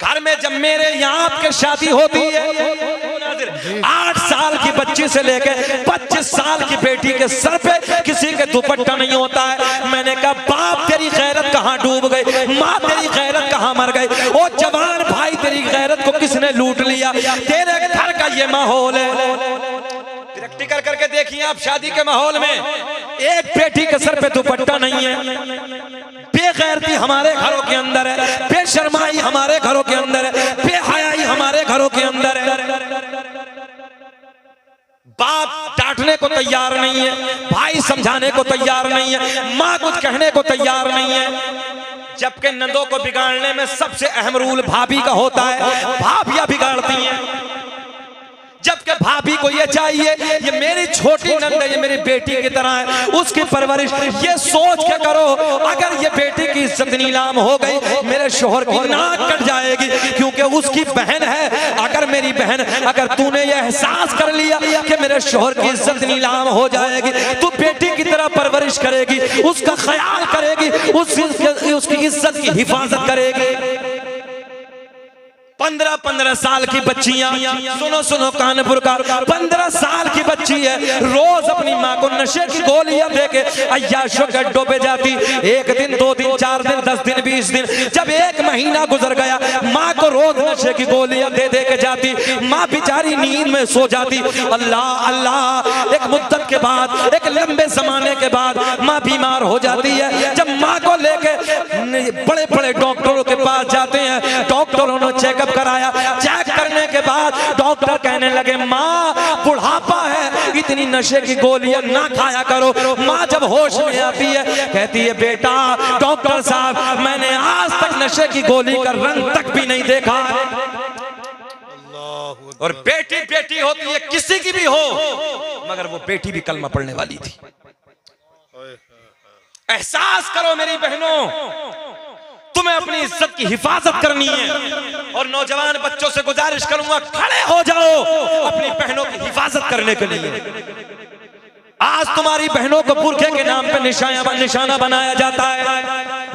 घर में जब मेरे यहाँ आपके शादी होती है, 8 साल की बच्ची से लेकर 25 साल की बेटी के सर पे किसी के दुपट्टा नहीं होता है। मैंने कहा बाप तेरी गैरत कहाँ डूब गई, माँ तेरी गैरत कहाँ मर गई, ओ जवान भाई तेरी गैरत को किसने लूट लिया। तेरे घर का ये माहौल है। प्रैक्टिकल करके देखिए आप, शादी के माहौल में एक बेटी के सर पे दुपट्टा नहीं है, बेगैरती हमारे घरों के अंदर है, बेशर्माई हमारे घरों के अंदर है, बेहयाई हमारे घरों के अंदर है। बाप डांटने को तैयार नहीं है, भाई समझाने को तैयार नहीं है, माँ कुछ कहने को तैयार नहीं है। जबकि नंदों को बिगाड़ने में सबसे अहम रूल भाभी का होता है, भाभियां बिगाड़ती हैं। जबकि भाभी को ये चाहिए ये मेरी छोटी नंद है, ये मेरी बेटी की तरह है, उसकी परवरिश ये सोच के करो, अगर ये बेटी की इज्जत नीलाम हो गई मेरे शोहर की नाक कट जाएगी, क्योंकि उसकी बहन है। अगर मेरी बहन, अगर तूने ये एहसास कर लिया कि मेरे शोहर की इज्जत नीलाम हो जाएगी, तू बेटी की तरह परवरिश करेगी, उसका ख्याल करेगी, उसकी इज्जत की हिफाजत करेगी। 15-15 साल की बच्चियां, सुनो सुनो कानपुर का, 15 साल की बच्ची है, रोज अपनी माँ को नशे की गोलियां देके अय्याशों के अड्डों पे जाती। 1 दिन 2 दिन 4 दिन 10 दिन 20 दिन, जब 1 महीना गुजर गया, माँ को रोज नशे की गोलियां दे दे के जाती, माँ बेचारी नींद में सो जाती। अल्लाह अल्लाह, एक मुद्दत के बाद, एक लंबे जमाने के बाद माँ बीमार हो जाती है। जब माँ को लेके बड़े बड़े डॉक्टरों के पास जाते हैं, डॉक्टरों ने चेकअप कराया, चेक करने के बाद डॉक्टर कहने लगे माँ बुढ़ापा है, इतनी नशे की गोलियां ना खाया करो। माँ जब होश में आती है कहती है बेटा डॉक्टर साहब मैंने आज तक नशे की गोली का रंग तक भी नहीं देखा। और बेटी बेटी होती है, किसी की भी हो, मगर वो बेटी भी कलमा पढ़ने वाली थी। एहसास करो मेरी बहनों, तुम्हें अपनी इज्जत की हिफाजत करनी है। और नौजवान बच्चों से गुजारिश करूंगा खड़े हो जाओ अपनी बहनों की हिफाजत करने के लिए। आज तुम्हारी बहनों को पुरखे के नाम पे निशाना बनाया जाता है,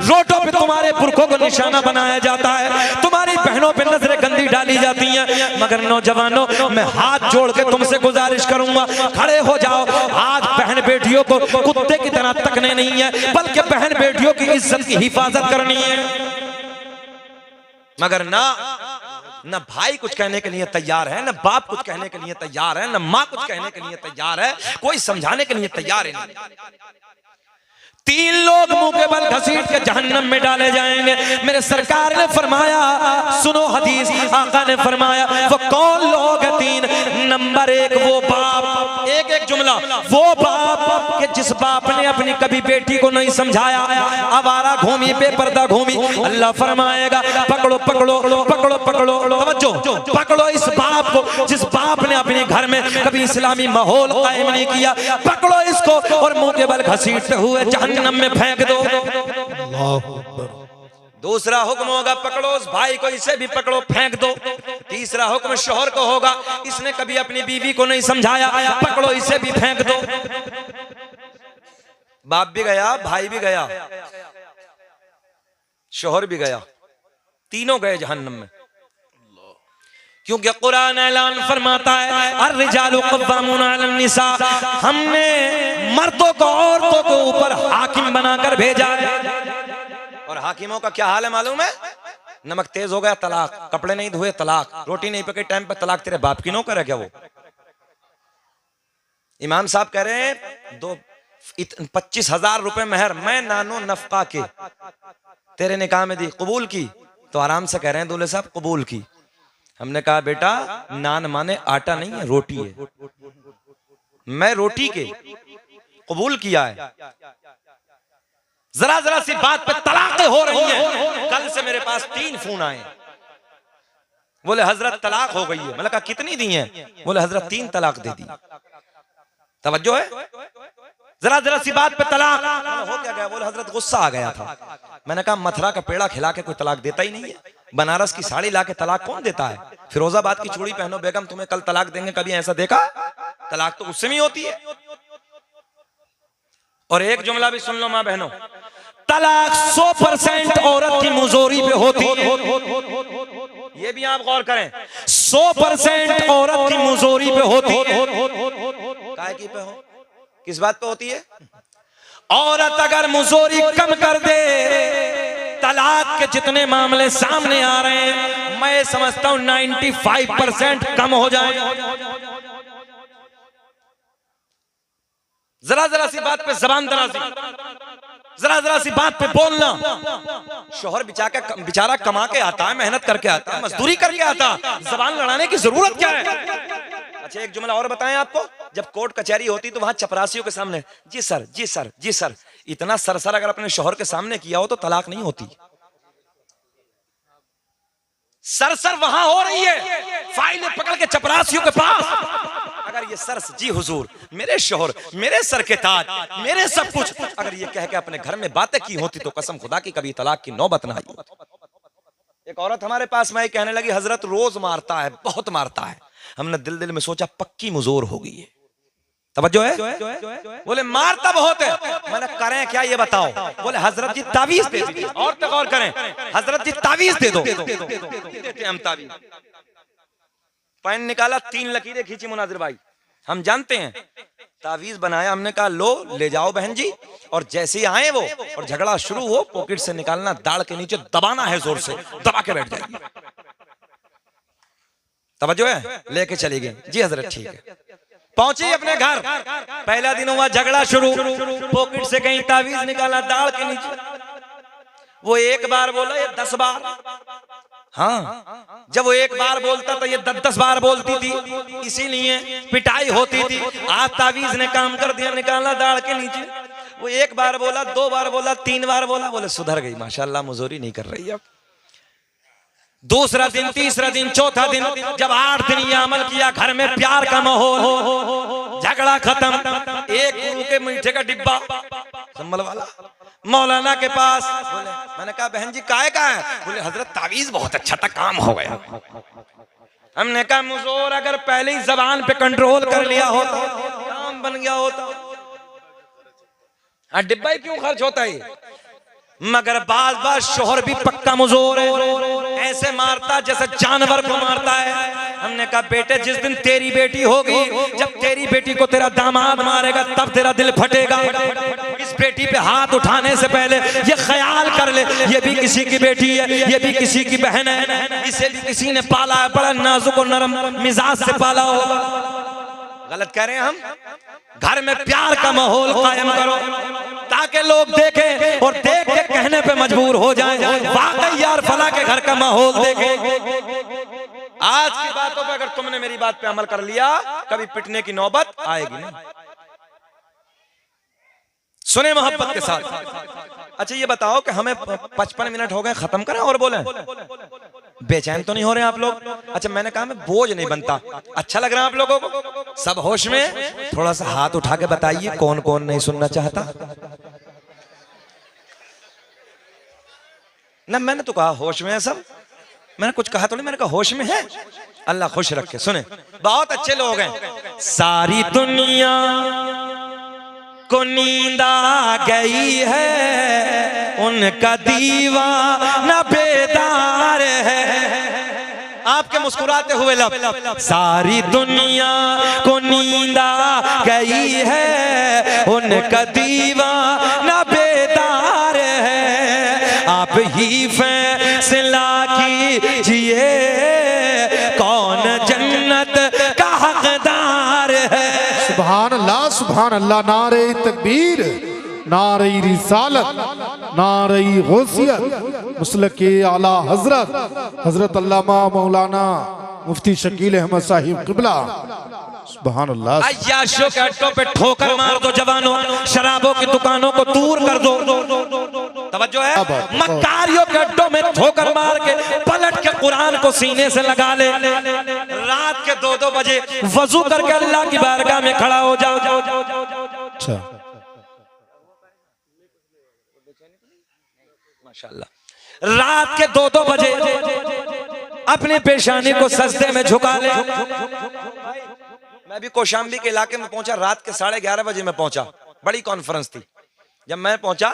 रोडों पे तुम्हारे पुरखों को निशाना बनाया जाता है, तुम्हारी बहनों पे नजरें गंदी डाली जाती हैं। मगर नौजवानों मैं हाथ जोड़ के तुमसे गुजारिश करूंगा खड़े हो जाओ। आज बहन बेटियों को कुत्ते की तरह तकने नहीं है, बल्कि बहन बेटियों की इज्जत की हिफाजत करनी है। मगर ना भाई कुछ कहने के लिए तैयार है, ना बाप कुछ कहने के लिए तैयार है, ना माँ कुछ कहने के लिए तैयार है, कोई समझाने के लिए तैयार है नहीं। 3 लोग मुंह के बल घसीट के जहन्नम में डाले जाएंगे। मेरे सरकार ने फरमाया, सुनो हदीस, आका ने फरमाया वो कौन लोग हैं 3। नंबर 1 वो बाप, एक जुमला, वो बाप कि जिस बाप ने अपनी कभी बेटी को नहीं समझाया, आवारा घूमी, बेपर्दा घूमी। अल्लाह फरमाएगा पकड़ो पकड़ो पकड़ो पकड़ो, तवज्जो, पकड़ो इस बाप को जिस बाप ने अपने घर में कभी इस्लामी माहौल कायम नहीं किया, पकड़ो इसको और मुंह के बल घसीटते हुए जहन्नम में फेंक दो। दूसरा हुक्म होगा पकड़ो उस भाई को, इसे भी पकड़ो फेंक दो। तीसरा हुक्म शोहर को होगा, इसने कभी अपनी बीवी को नहीं समझाया, पकड़ो इसे भी फेंक दो। बाप भी गया, भाई भी गया, शोहर भी गया, तीनों गए जहन्नम में। क्योंकि कुरान ऐलान फरमाता है अर्रिजालु क़व्वामूना अलन निसा, हमने मर्दों को औरतों को ऊपर हाकिम बनाकर भेजा है। और हाकिमों का क्या हाल है मालूम है? नमक तेज हो गया तलाक, कपड़े नहीं धोए तलाक, रोटी नहीं पकी टाइम पे तलाक। तेरे बाप की नौकर है क्या वो? इमाम साहब कह रहे हैं 25,000 रुपए मेहर मैं नानो नफका के तेरे निकाह में दी, कबूल की? तो आराम से कह रहे हैं दूल्हे साहब कबूल की। हमने कहा बेटा नान माने आटा नहीं है, रोटी है, मैं रोटी के कबूल किया है। जरा सी बात पे तलाकें हो रही हैं। कल से मेरे पास 3 फोन आए, बोले हजरत तलाक हो गई है। मैंने कहा कितनी दी हैं? बोले हजरत 3 तलाक दे दी। तवज्जो है? जरा सी बात पे तलाक हो क्या गया? बोले हजरत गुस्सा आ गया था। मैंने कहा मथुरा का पेड़ा खिला के कोई तलाक देता ही नहीं है, बनारस की साड़ी ला के तलाक कौन देता है? फिरोजाबाद की चूड़ी पहनो बेगम तुम्हें कल तलाक देंगे, कभी ऐसा देखा? तलाक तो उससे भी होती है। और एक जुमला भी सुन लो मां बहनों, तलाक 100% औरत की मुजोरी पे होती है। ये भी आप गौर करें, 100% औरत की मुजोरी पे होती है। काय की पे हो, किस बात पे होती है? औरत अगर मुजोरी कम कर दे, तलाक के जितने मामले सामने आ रहे हैं, मैं समझता हूं 95% कम हो जाए। जरा सी बात पे जबान दराजी, जरा सी बात पे बोलना। शोहर बेचारा कमा के आता है, मेहनत करके आता है, मजदूरी करके आता है, जबान लड़ाने की जरूरत क्या है? अच्छा एक जुमला और बताएं आपको, जब कोर्ट कचहरी होती तो वहां चपरासियों के सामने जी सर जी सर जी सर, इतना सर अगर अपने शोहर के सामने किया हो तो तलाक नहीं होती। सर वहां हो रही है, फाइल पकड़ के चपरासियों के पास। अगर ये सर जी हुजूर, मेरे शोहर, मेरे सर के ताज, मेरे सब कुछ, अगर ये कह के अपने घर में बातें की होती तो कसम खुदा की कभी तलाक की नौबत ना आई। एक औरत हमारे पास में कहने लगी, हजरत रोज मारता है, बहुत मारता है। हमने दिल में सोचा पक्की मुजोर हो गई है। तवज्जो है? बोले मारता बहुत है। मैंने करें क्या ये बताओ? बोले हजरत जी तावीज दे दीजिए। और तक और करें, हजरत जी तावीज दे दो। देते हम तावीज। पेन निकाला, 3 लकीरें खींची मुनाजिर भाई, हम जानते हैं। तावीज बनाया, हमने कहा लो ले जाओ बहन जी। और जैसे ही आए वो और झगड़ा शुरू हो, पॉकेट से निकालना, दाढ़ के नीचे दबाना है, जोर से दबा के बैठ जाएगी। तवज्जो है? लेके चली गई। जी हजरत ठीक है। पहुंची अपने घर, पहला दिन हुआ झगड़ा शुरू, पॉकेट से कहीं तावीज निकाला, दाढ़ के नीचे। वो एक बार बोला, ये 10 बार। हाँ, जब वो एक बार बोलता तो ये 10 बार बोलती थी, इसीलिए पिटाई होती थी। आज तावीज ने काम कर दिया, निकाला दाढ़ के नीचे। वो एक बार बोला, 2 बार बोला, 3 बार बोला, बोले सुधर गई, माशाल्लाह मुजोरी नहीं कर रही अब। दूसरा दिन, तीसरा दिन, चौथा दिन, जब 8 दिन ये अमल किया, घर में प्यार का माहौल, झगड़ा खत्म। एक गुरु के मीठे का डिब्बा संभल वाला मौलाना के पास, बोले, मैंने कहा बहन जी काहे का है? बोले हजरत तावीज बहुत अच्छा था, काम हो गया। हमने कहा मुजोर अगर पहले ही जबान पे कंट्रोल कर लिया होता, काम बन गया होता। हाँ, डिब्बा ही क्यों खर्च होता है? मगर बार शोहर भी पक्का मुजोर है, ऐसे मारता जैसे जानवर को मारता है। हमने कहा बेटे जिस दिन तेरी बेटी होगी, जब तेरी बेटी को तेरा दामाद मारेगा तब तेरा दिल फटेगा। इस बेटी पे हाथ उठाने से पहले ये ख्याल कर ले, ये भी किसी की बेटी है, ये भी किसी की बहन है, इसे भी किसी ने पाला है, बड़ा नाजुक और नरम मिजाज से पाला होगा। गलत कह रहे हैं हम? घर में प्यार का माहौल कायम करो ताकि लोग देखें और देख के कहने पे मजबूर हो जाएं, वाकई यार फला के घर का माहौल देखें। आज की बातों पे अगर तुमने मेरी बात पे अमल कर लिया, कभी पिटने की नौबत आएगी नहीं। सुने मोहब्बत के साथ। अच्छा ये बताओ कि हमें 55 मिनट हो गए, खत्म करें और बोलें? बेचैन तो नहीं हो रहे आप लोग? अच्छा मैंने कहा मैं बोझ नहीं बनता। अच्छा लग रहा है आप लोगों को? सब होश में? थोड़ा सा हाथ उठा के बताइए कौन कौन नहीं सुनना चाहता। ना मैंने तो कहा होश में है सब, मैंने कुछ कहा थोड़ी, मैंने कहा होश में है। अल्लाह खुश रखे। सुने, बहुत अच्छे लोग हैं। सारी दुनिया को नींद आ गई है, उनका दीवाना बेदार है। आपके मुस्कुराते हुए लब। सारी दुनिया को नींद आ गई है, उनका दीवाना बेदार है। आप ही फैसला कीजिए कौन जन्नत का हकदार है। सुभान अल्लाह, नारे तकबीर, नारे रिसालत, नारे गौसियत, मुसलके आला हजरत हजरत अल्लामा मौलाना मुफ्ती शकील अहमद साहिब किबला। सुभान अल्लाह। अय्याशों के अड्डों पे ठोकर मार दो जवानों, शराबों की दुकानों को दूर कर दो। तवज्जो है? मक्कारियों के अड्डों में ठोकर मार के पलट के कुरान को सीने से लगा ले। रात के 2-2 बजे वजू करके अल्लाह की बारगाह में खड़ा हो जाओ। अच्छा माशाल्लाह। रात के 2-2 बजे अपनी पेशानी को सजदे में झुका ले। मैं भी कौशाम्बी के इलाके में पहुंचा, रात के 11:30 बजे में पहुंचा। बड़ी कॉन्फ्रेंस थी। जब मैं पहुंचा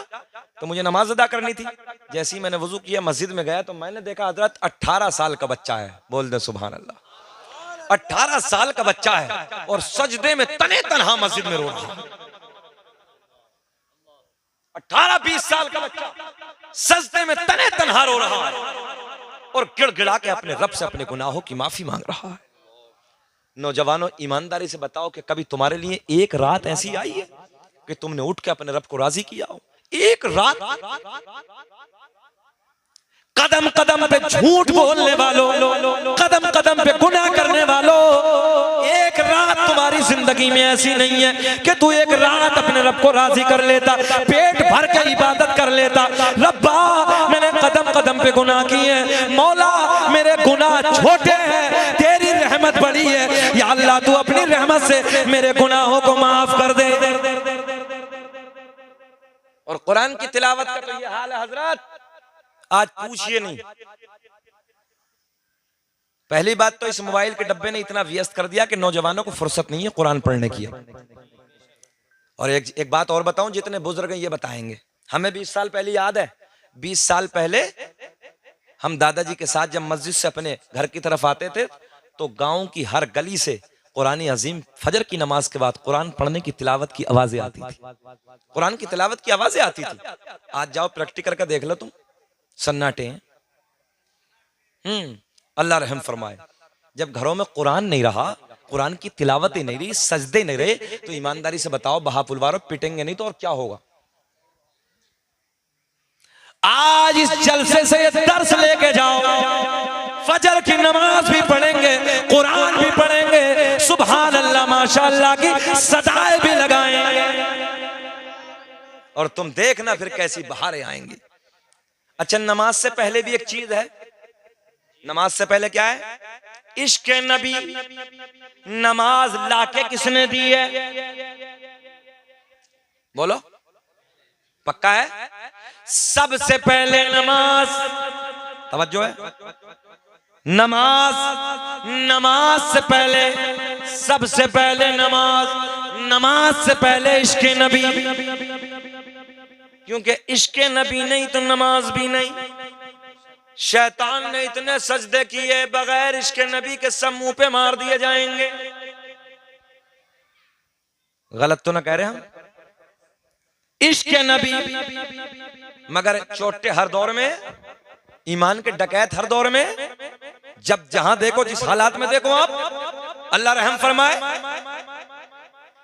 तो मुझे नमाज अदा करनी थी। जैसे ही मैंने वजू किया, मस्जिद में गया तो मैंने देखा हजरत 18 साल का बच्चा है। बोल दे सुभान अल्लाह। 18 साल का बच्चा है और सजदे में तने तनहा मस्जिद में रो रहा है। 18-20 साल का बच्चा सजदे में तने तनहा रो रहा है और गिड़गिड़ा के अपने रब से अपने गुनाहों की माफी मांग रहा है। नौजवानों, ईमानदारी से बताओ कि कभी तुम्हारे लिए एक रात ऐसी आई है कि तुमने उठ के अपने रब को राजी किया हो? एक रात। कदम कदम पे झूठ बोलने वालों, कदम कदम पे गुनाह करने वालों, एक रात तुम्हारी जिंदगी में ऐसी नहीं है कि तू एक रात अपने रब को राजी कर लेता, पेट भर के इबादत कर लेता। रब्बा, मैंने कदम कदम पे गुनाह किए हैं, मौला मेरे गुनाह छोटे हैं, तेरी रहमत बड़ी है, या अल्लाह तू अपनी रहमत से मेरे गुनाहों को माफ कर दे। और कुरान की तिलावत का तो ये हाल है हजरत, आज पूछिए नहीं। पहली बात तो इस मोबाइल के डब्बे ने इतना व्यस्त कर दिया कि नौजवानों को फुर्सत नहीं है कुरान पढ़ने की। और एक बात और बताऊं, जितने बुजुर्ग हैं ये बताएंगे, हमें 20 साल पहले याद है, 20 साल पहले हम दादाजी के साथ जब मस्जिद से अपने घर की तरफ आते थे तो गांव की हर गली से कुरान अजीम फजर की नमाज के बाद कुरान पढ़ने की तिलावत की आवाजें आती थी। कुरान की तिलावत की आवाजें आती थी। आज जाओ प्रैक्टिकल का देख लो तुम, सन्नाटे हैं। अल्लाह रहम फरमाए। जब घरों में कुरान नहीं रहा, कुरान की तिलावत ही नहीं रही, सजदे नहीं रहे, तो ईमानदारी से बताओ बहापुलवारों, पिटेंगे नहीं तो और क्या होगा? आज इस जलसे से ये दर्स लेके जाओ, फजर की नमाज भी पढ़ेंगे, कुरान भी पढ़ेंगे, सुभान अल्लाह माशाअल्लाह की सदाएं भी लगाएंगे, और तुम देखना फिर कैसी बहारें आएंगी। अच्छा, नमाज से पहले भी एक चीज है। नमाज से पहले क्या है? इश्क नबी। नमाज लाके किसने दी है? बोलो, पक्का है? सबसे पहले नमाज, तवज्जो है, नमाज से पहले, सबसे पहले नमाज से पहले इश्क नबी, क्योंकि इश्क नबी नहीं तो नमाज भी नहीं। शैतान ने इतने सजदे किए बगैर इश्क नबी के, सब मुंह पे मार दिए जाएंगे। गलत तो ना कह रहे हम? इश्क नबी, मगर चोटे हर दौर में, ईमान के डकैत हर दौर में, जब जहां देखो, जिस हालात में देखो आप, अल्लाह रहम फरमाए,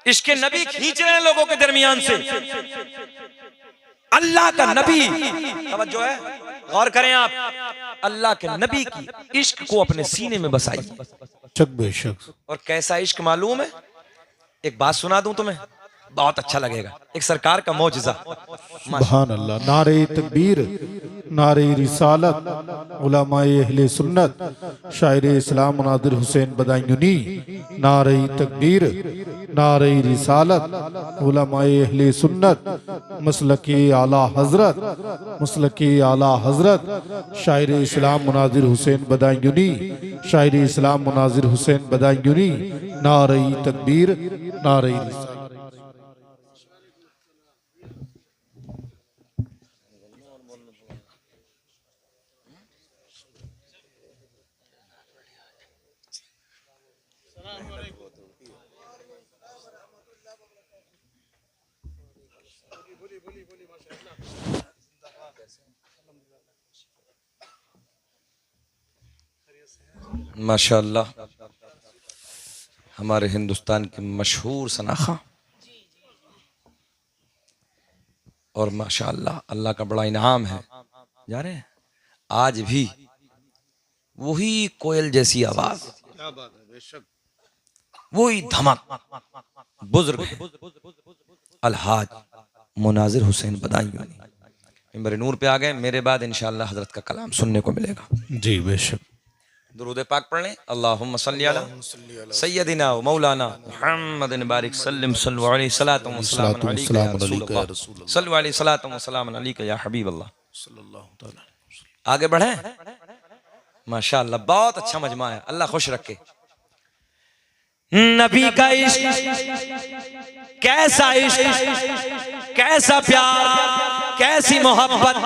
इश्क नबी खींच रहे हैं लोगों के दरमियान से। अल्लाह का नबी, तवज्जो है, गौर करें आप, अल्लाह के नबी की इश्क को अपने सीने में बसाइए। बेशक। और कैसा इश्क मालूम है? एक बात सुना दूं तुम्हें, बहुत अच्छा लगेगा। एक सरकार का मौजज़ा। सुभान अल्लाह। नारे तकबीर, नारे रिसालत, उलमाए अहले सुन्नत, शायर इस्लाम मुनादिर हुसैन बदायूनी। नारे तकबीर, नारे रिसालत, उलमाए अहले सुन्नत, मसलके आला हजरत, मसलके आला हजरत, शायर इस्लाम मुनादिर हुसैन बदायूनी, शायर इस्लाम मुनादिर हुसैन बदायूनी। नारे तकबीर, नारे रिसालत। माशाअल्लाह, हमारे हिंदुस्तान के मशहूर सनाखा, और माशाअल्लाह अल्लाह का बड़ा इनाम है। जा रहे हैं आज भी वही कोयल जैसी आवाज, वही धमक, बुजुर्ग अलहाज मुनाजिर हुसैन बदायूनी मिंबर नूर पे आ गए। मेरे बाद इंशाअल्लाह हजरत का कलाम सुनने को मिलेगा। जी बेशक। दुरूद पाक पढ़ लें। अल्लाहुम्मा सल्ली अला सय्यदिना व मौलाना मुहम्मदिन बारिक सल्लिम सल्लु अलैहि सलातु व सलाम अलैका या रसूलल्लाह सल्लु अलैहि सलातु व सलाम अलैका या हबीब अल्लाह सल्लल्लाहु तआला। आगे बढ़े। माशाअल्लाह बहुत अच्छा मजमा है, अल्लाह खुश रखे। नबी का इश्क, कैसा इश्क, कैसा प्यार, कैसी मोहब्बत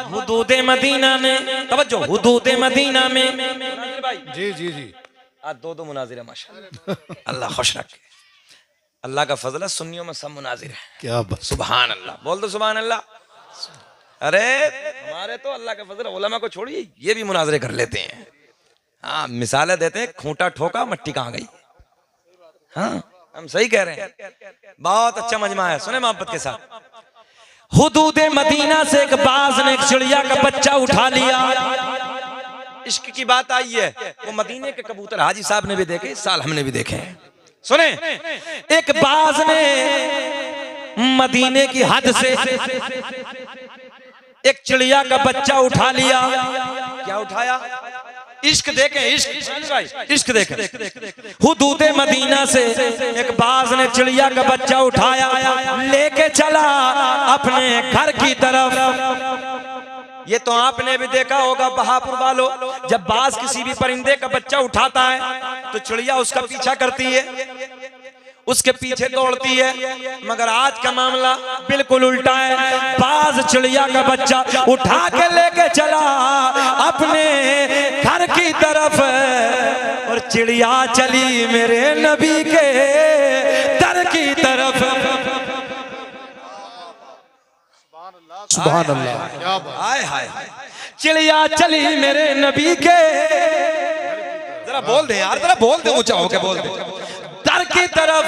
हुदूदे मदीना में, तवज्जो, हुदूदे मदीना में। जी जी जी, आज दो मुनाजिर है माशाअल्लाह, अल्लाह खुश रखे। अल्लाह का फजल है, सुन्नियों में सब मुनाजिर है। क्या बात, सुभान अल्लाह, बोल दो सुभान अल्लाह। अरे हमारे तो अल्लाह का फजल, उलमा को छोड़िए ये भी मुनाजरे कर लेते हैं। हाँ, मिसालें देते हैं, खूंटा ठोका मट्टी कहाँ गई। हाँ, हम सही कह रहे हैं। बहुत अच्छा मजमा है, सुने मोहब्बत के साथ। हुदूदे मदीना से एक बाज ने एक चिड़िया का बच्चा उठा लिया। इश्क की बात आई है, वो मदीने के कबूतर हाजी साहब ने भी देखे, इस साल हमने भी देखे हैं। सुने, एक बाज ने मदीने की हद से एक चिड़िया का बच्चा उठा लिया। क्या उठाया? इश्क देखें, इश्क, इश्क देखें। हुदूदे मदीना से एक बाज ने चिड़िया का बच्चा उठाया, लेके चला अपने घर की तरफ। ये तो आपने भी देखा होगा बहापुर वालों, जब बाज किसी भी परिंदे का बच्चा उठाता है तो चिड़िया उसका पीछा करती है, उसके पीछे दौड़ती है। मगर आज का मामला बिल्कुल उल्टा है। बाज चिड़िया का बच्चा उठा के लेके चला अपने घर की तरफ, और चिड़िया चली मेरे नबी के दर की तरफ। सुभान अल्लाह, क्या बात, हाय हाय, चिड़िया चली मेरे नबी के, जरा बोल दे यार, जरा बोल दे, ऊंचा होके बोल दे, दर की तरफ।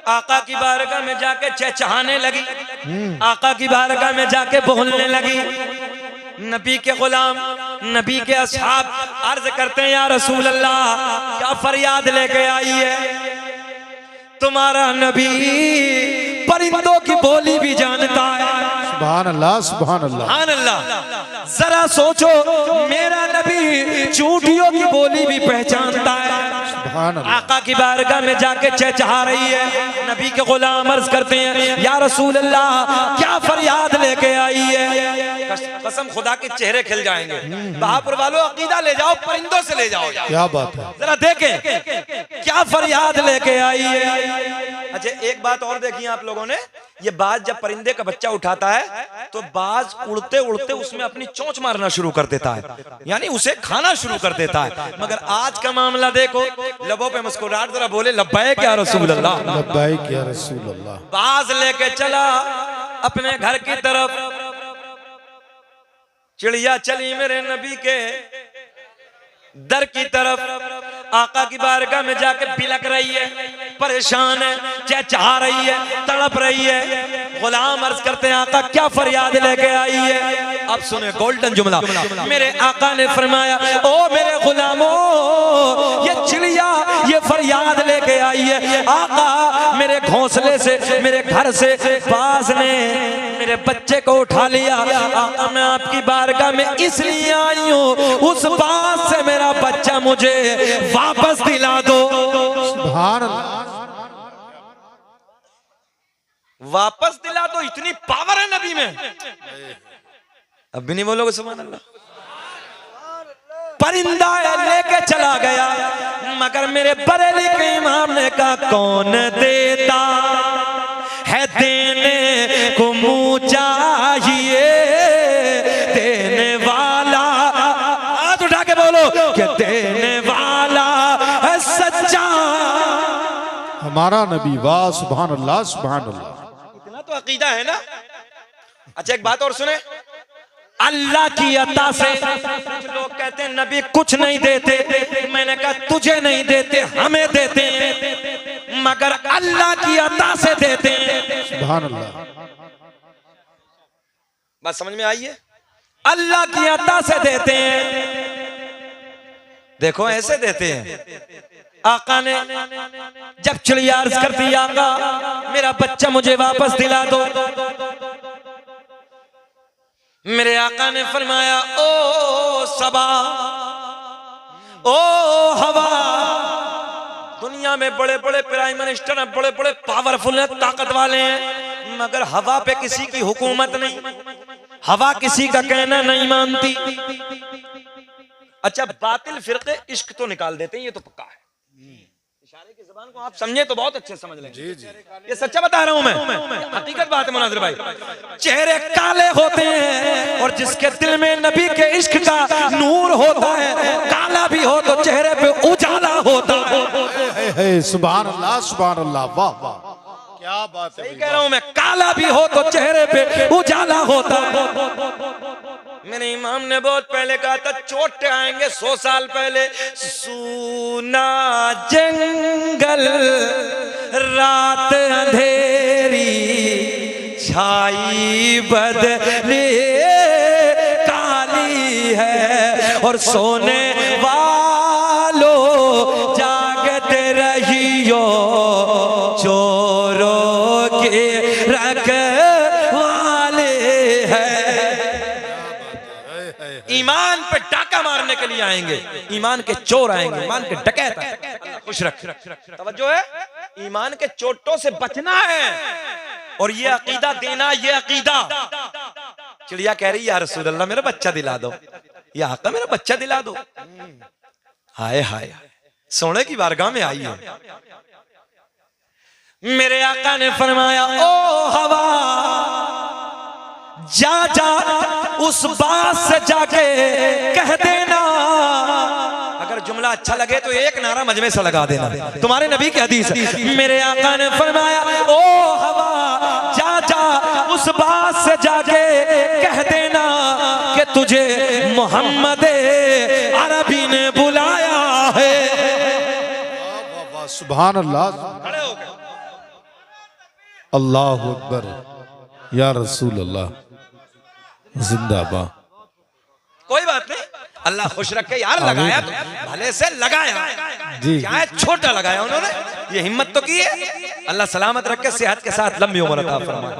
आका की बारगाह में जाके चहचहाने लगी, आका की बारगाह में जाके बोलने लगी। नबी के गुलाम, नबी के असहाब अर्ज करते हैं, या रसूल अल्लाह, क्या फरियाद लेके आई है? तुम्हारा नबी परिंदों की बोली भी जानता है। सुभान अल्लाह, सुभान अल्लाह, सुभान अल्लाह। जरा सोचो, मेरा नबी चूंटियों की बोली भी पहचानता है। सुभान अल्लाह, आका की बारगाह में जाके चहचहा रही है। नबी के गुलाम अर्ज करते हैं, या रसूल अल्लाह, क्या फरियाद लेके आई है? कसम खुदा के चेहरे खिल जाएंगे। बहापुर वालों, अकीदा ले जाओ, परिंदों से ले जाओ। क्या बात है, जरा देखें क्या फरियाद लेके आई है। अच्छा, एक बात और देखिए आप लोगों ने, ये बाज जब परिंदे का बच्चा उठाता है तो बाज उड़ते उड़ते उसमें अपनी चोंच मारना शुरू कर देता है, यानी उसे खाना शुरू कर देता है। मगर आज का मामला देखो, लबों पे मुस्कुराहट, जरा बोले लब्बैक या रसूल अल्लाह, लब्बैक या रसूल अल्लाह। बाज लेके चला अपने घर की तरफ, चिड़िया चली मेरे नबी के दर की तरफ। आका की बारगाह में जाके बिलक रही है, परेशान है, चहचहा रही है, तड़प रही है। गुलाम अर्ज करते हैं, आका क्या फरियाद लेके आई है? अब सुने गोल्डन जुमला, मेरे आका ने फरमाया, ओ मेरे गुलामों, ये चिड़िया ये फरियाद लेके आई है, आका मेरे घोंसले से, मेरे घर से बाज ने मेरे बच्चे को उठा लिया। आका मैं आपकी बारगाह में इसलिए आई हूँ, उस बाज से मेरा बच्चा मुझे वापस दिला दो। सुभान अल्लाह, वापस दिला दो, इतनी पावर है नबी में। अब भी नहीं बोलोगे सुभान अल्लाह? परिंदा लेके चला गया, मगर मेरे बरेली के इमाम ने कहा, कौन देता है देने को मुँह चाहिए, देने वाला, हाथ उठा के बोलो कि देने वाला है सच्चा हमारा नबी। वाह, सुभान अल्लाह, सुभान अल्लाह। इतना तो अकीदा है ना। अच्छा, एक बात और सुने, अल्लाह की अता से लोग कहते हैं नबी कुछ नहीं देते। मैंने कहा तुझे नहीं देते, हमें देते हैं, मगर अल्लाह की अता से देते हैं। सुभान अल्लाह, बात समझ में आई है? अल्लाह की अता से देते हैं। देखो ऐसे देते हैं। आका ने जब चिड़िया अर्ज कर दी, आका मेरा बच्चा मुझे वापस दिला दो, मेरे आका ने फरमाया, ओ सबा, ओ हवा, दुनिया में बड़े बड़े प्राइम मिनिस्टर हैं, बड़े बड़े पावरफुल हैं, ताकत वाले हैं, मगर हवा पे किसी की हुकूमत नहीं, हवा किसी का कहना नहीं मानती। अच्छा, बातिल फिरके इश्क तो निकाल देते हैं, ये तो पक्का है, इशारे की ज़बान को आप समझे तो बहुत अच्छे समझ लेंगे। जी जी, ये सच्चा बता रहा हूं मैं, हकीकत बात है मुनाज़िर भाई। चेहरे काले होते हैं और जिसके दिल में नबी के इश्क का नूर होता है, काला भी हो तो चेहरे पे उजाला होता है। सुभान अल्लाह, वाह वाह, क्या बात है। सही कह रहा हूं मैं, काला भी हो तो चेहरे पे उजाला होता है। मेरे इमाम ने बहुत पहले कहा था, चोट आएंगे 100 साल पहले, सूना जंगल रात अंधेरी छाई बदले काली है, और सोने वालों जागते रहियो चोरों के रखवाले हैं। ईमान पे डाका मारने के लिए आएंगे, ईमान के चोर आएंगे, ईमान के डकैत आएंगे। खुश रख, तवज्जो है, ईमान के चोटों से बचना है और ये अकीदा देना, ये अकीदा। चिड़िया कह रही या रसूल अल्लाह मेरा बच्चा दिला दो, या आका मेरा बच्चा दिला दो। हाय हाय, सोने की बारगाह में आई है। मेरे आका ने फरमाया, ओ हवा जा जा उस बात से जाके कह देना। अगर जुमला अच्छा लगे तो एक नारा मजमे से लगा देना, तुम्हारे नबी की हदीस है। मेरे आका ने फरमाया, ओ हवा जा जा उस बात से जाके कह देना कि तुझे मोहम्मद अरबी ने बुलाया है। सुभान अल्लाह, अल्लाहु अकबर, या रसूल अल्लाह, जिंदाबाद। कोई बात नहीं, अल्लाह खुश रखे यार। लगाया तो भले से लगाया जी, क्या है छोटा लगाया उन्होंने, ये हिम्मत तो की है। अल्लाह सलामत रखे, सेहत के साथ लंबी उम्र अता फरमाए।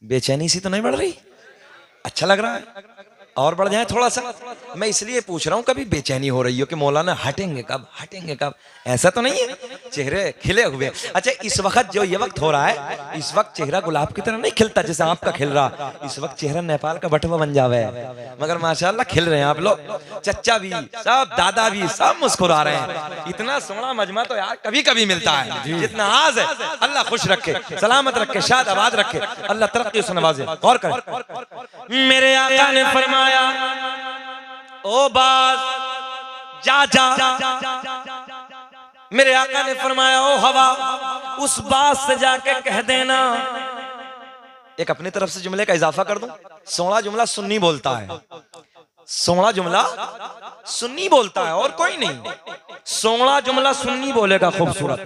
बेचैनी सी तो नहीं बढ़ रही? अच्छा लग रहा है, और बढ़ जाए थोड़ा सा। मैं इसलिए पूछ रहा हूँ, कभी बेचैनी हो रही हो कि मौलाना हटेंगे कब, हटेंगे कब? ऐसा तो नहीं है, चेहरे खिले हुए। अच्छा, इस वक्त जो ये वक्त हो रहा है, इस वक्त चेहरा गुलाब की तरह नहीं खिलता जैसे आपका खिल रहा। इस वक्त चेहरा नेपाल का बटवा बन जावे है, मगर माशाल्लाह खिल रहे हैं आप लोग। चच्चा भी सब, दादा भी सब मुस्कुरा रहे हैं। इतना सोना मजमा तो यार कभी कभी मिलता है जितना आज है। अल्लाह खुश रखे, सलामत रखे, शाद आबाद रखे, अल्लाह तरक्की से नवाजे। और करें, मेरे आका ने फरमाया, ओ बाज जा जा। मेरे आका ने फरमाया, ओ हवा उस बात से जाके कह देना। एक अपनी तरफ से जुमले का इजाफा कर दूं, सोना जुमला सुन्नी बोलता है, सोना जुमला सुन्नी बोलता है और कोई नहीं। सोना जुमला सुन्नी बोलेगा, खूबसूरत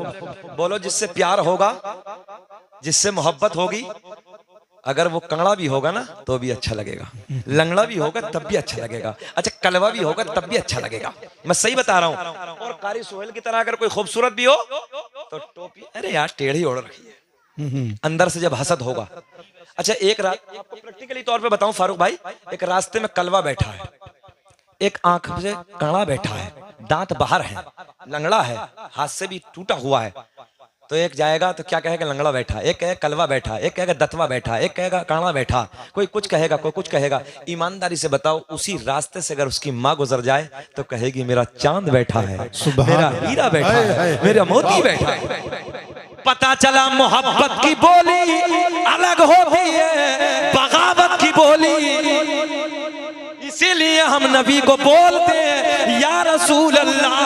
बोलो, जिससे प्यार होगा, जिससे मोहब्बत होगी। अगर वो कंगड़ा भी होगा ना तो भी अच्छा लगेगा, लंगड़ा भी होगा तब भी अच्छा लगेगा, अच्छा कलवा भी होगा तब भी अच्छा लगेगा। मैं सही बता रहा हूँ। और कारी सोहेल की तरह अगर कोई खूबसूरत भी हो तो टोपी, अरे यार टेढ़ी ओढ़ रखी है, अंदर से जब हसद होगा। अच्छा, एक रात आपको प्रैक्टिकली तौर पे बताऊं फारूक भाई, एक रास्ते में कलवा बैठा है, एक आंख से काड़ा बैठा है, दांत बाहर है, लंगड़ा है, हाथ से भी टूटा हुआ है। तो एक जाएगा तो क्या कहेगा, लंगड़ा बैठा, एक कहेगा कलवा बैठा, एक कहेगा दतवा बैठा, एक कहेगा काड़ा बैठा, कोई कुछ कहेगा, कोई कुछ कहेगा। ईमानदारी से बताओ, उसी रास्ते से अगर उसकी माँ गुजर जाए तो कहेगी मेरा चांद बैठा है, मेरा हीरा बैठा है, मेरा मोती बैठा है। पता चला मोहब्बत की बोली अलग होती है बगावत की बोली। इसीलिए हम नबी को बोलते हैं या रसूल अल्लाह,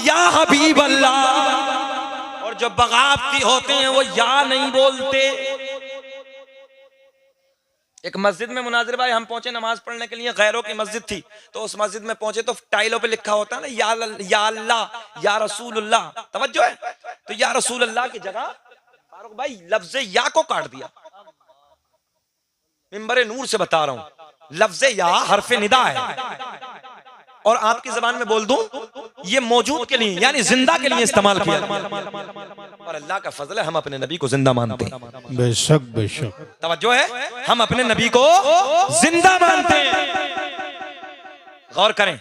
या हबीब अल्लाह। और जो बगावती होते हैं वो या नहीं बोलते। एक मस्जिद में मुनाजिर भाई हम पहुंचे नमाज पढ़ने के लिए, गैरों की मस्जिद थी, तो उस मस्जिद में पहुंचे तो टाइलों पे लिखा होता है ना या अल्लाह, या रसूलुल्लाह। तवज्जो है, तो या रसूलुल्लाह की जगह फारूक भाई लफ्ज़ या को काट दिया। मिंबरे नूर से बता रहा हूं, लफ्ज़ या हरफ निदा है और आपकी जबान में बोल दूं, ये मौजूद के लिए यानी जिंदा के लिए इस्तेमाल किया। और अल्लाह का फजल है, हम अपने नबी को जिंदा मानते हैं। बेशक बेशक, तवज्जो है, हम अपने नबी को जिंदा मानते हैं। गौर करें,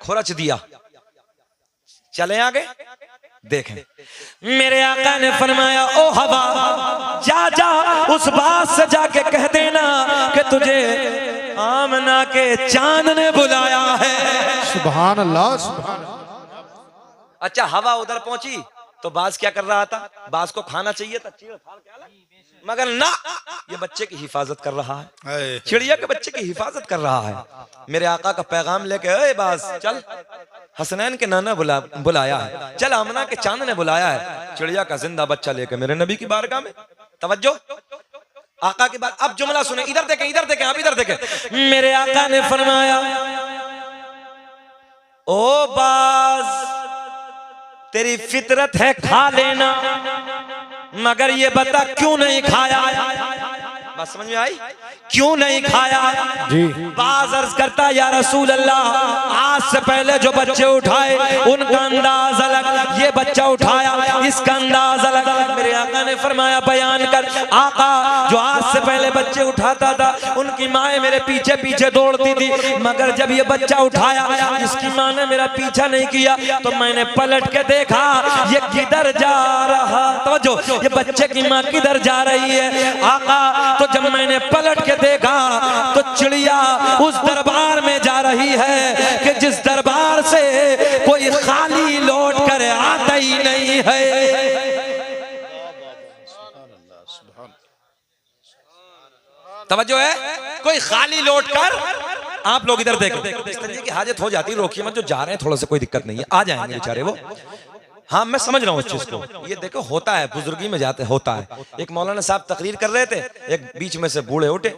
खुरच दिया, चले आगे देखें। मेरे आका ने फरमाया, ओ हवा जा जा उस बात से जाके कह देना कि तुझे आमना के चांद ने बुलाया है। सुभान अल्लाह सुभान अल्लाह। अच्छा हवा उधर पहुंची तो बाज क्या कर रहा था? बाज को खाना चाहिए था, चीड़ फाड़ के अलग, मगर ना, ये बच्चे की हिफाजत कर रहा है, चिड़िया के बच्चे की हिफाजत कर रहा है। मेरे आका का पैगाम लेके, अरे बाज चल, हसनैन के नाना बुलाया है, चल आमना के चांद ने बुलाया है, चिड़िया का जिंदा बच्चा लेके मेरे नबी की बारगाह में। तवज्जो, आका की बात। अब जुमला सुने, इधर देखें, इधर देखें, आप इधर देखें। मेरे आका ने फरमाया, ओ बाज तेरी फितरत है खा लेना, मगर ये बता क्यों नहीं खाया? बात समझ में आई? क्यों नहीं खाया? जी। बाज अर्ज करता, या रसूल अल्लाह, आज से पहले जो बच्चे उठाए उनका अंदाज अलग, ये बच्चा उठाया इसका अंदाज अलग। मेरे आका ने फरमाया, बयान कर। आका, जो आज से पहले बच्चे उठाता था उनकी माँ मेरे पीछे पीछे दौड़ती थी, मगर जब ये बच्चा उठाया इसकी माँ ने मेरा पीछा नहीं किया तो मैंने पलट के देखा ये किधर जा रहा। तो ये बच्चे की माँ किधर जा रही है आका? तो जब मैंने पलट के देखा तो चिड़िया उस दरबार में जा रही है कि जिस दरबार से कोई खाली लौट कर आता ही नहीं है। तवज्जो है, कोई खाली लौट कर, आप लोग इधर देखो, इस तरीके की हाजत हो जाती है, रोकिए मत, जो जा रहे हैं थोड़ा सा कोई दिक्कत नहीं है, आ जाएंगे बेचारे वो। हाँ मैं समझ रहा हूँ इस चीज को, ये देखो होता है, बुजुर्गी में जाते होता है। एक मौलाना साहब तकरीर कर रहे थे, एक बीच में से बूढ़े उठे,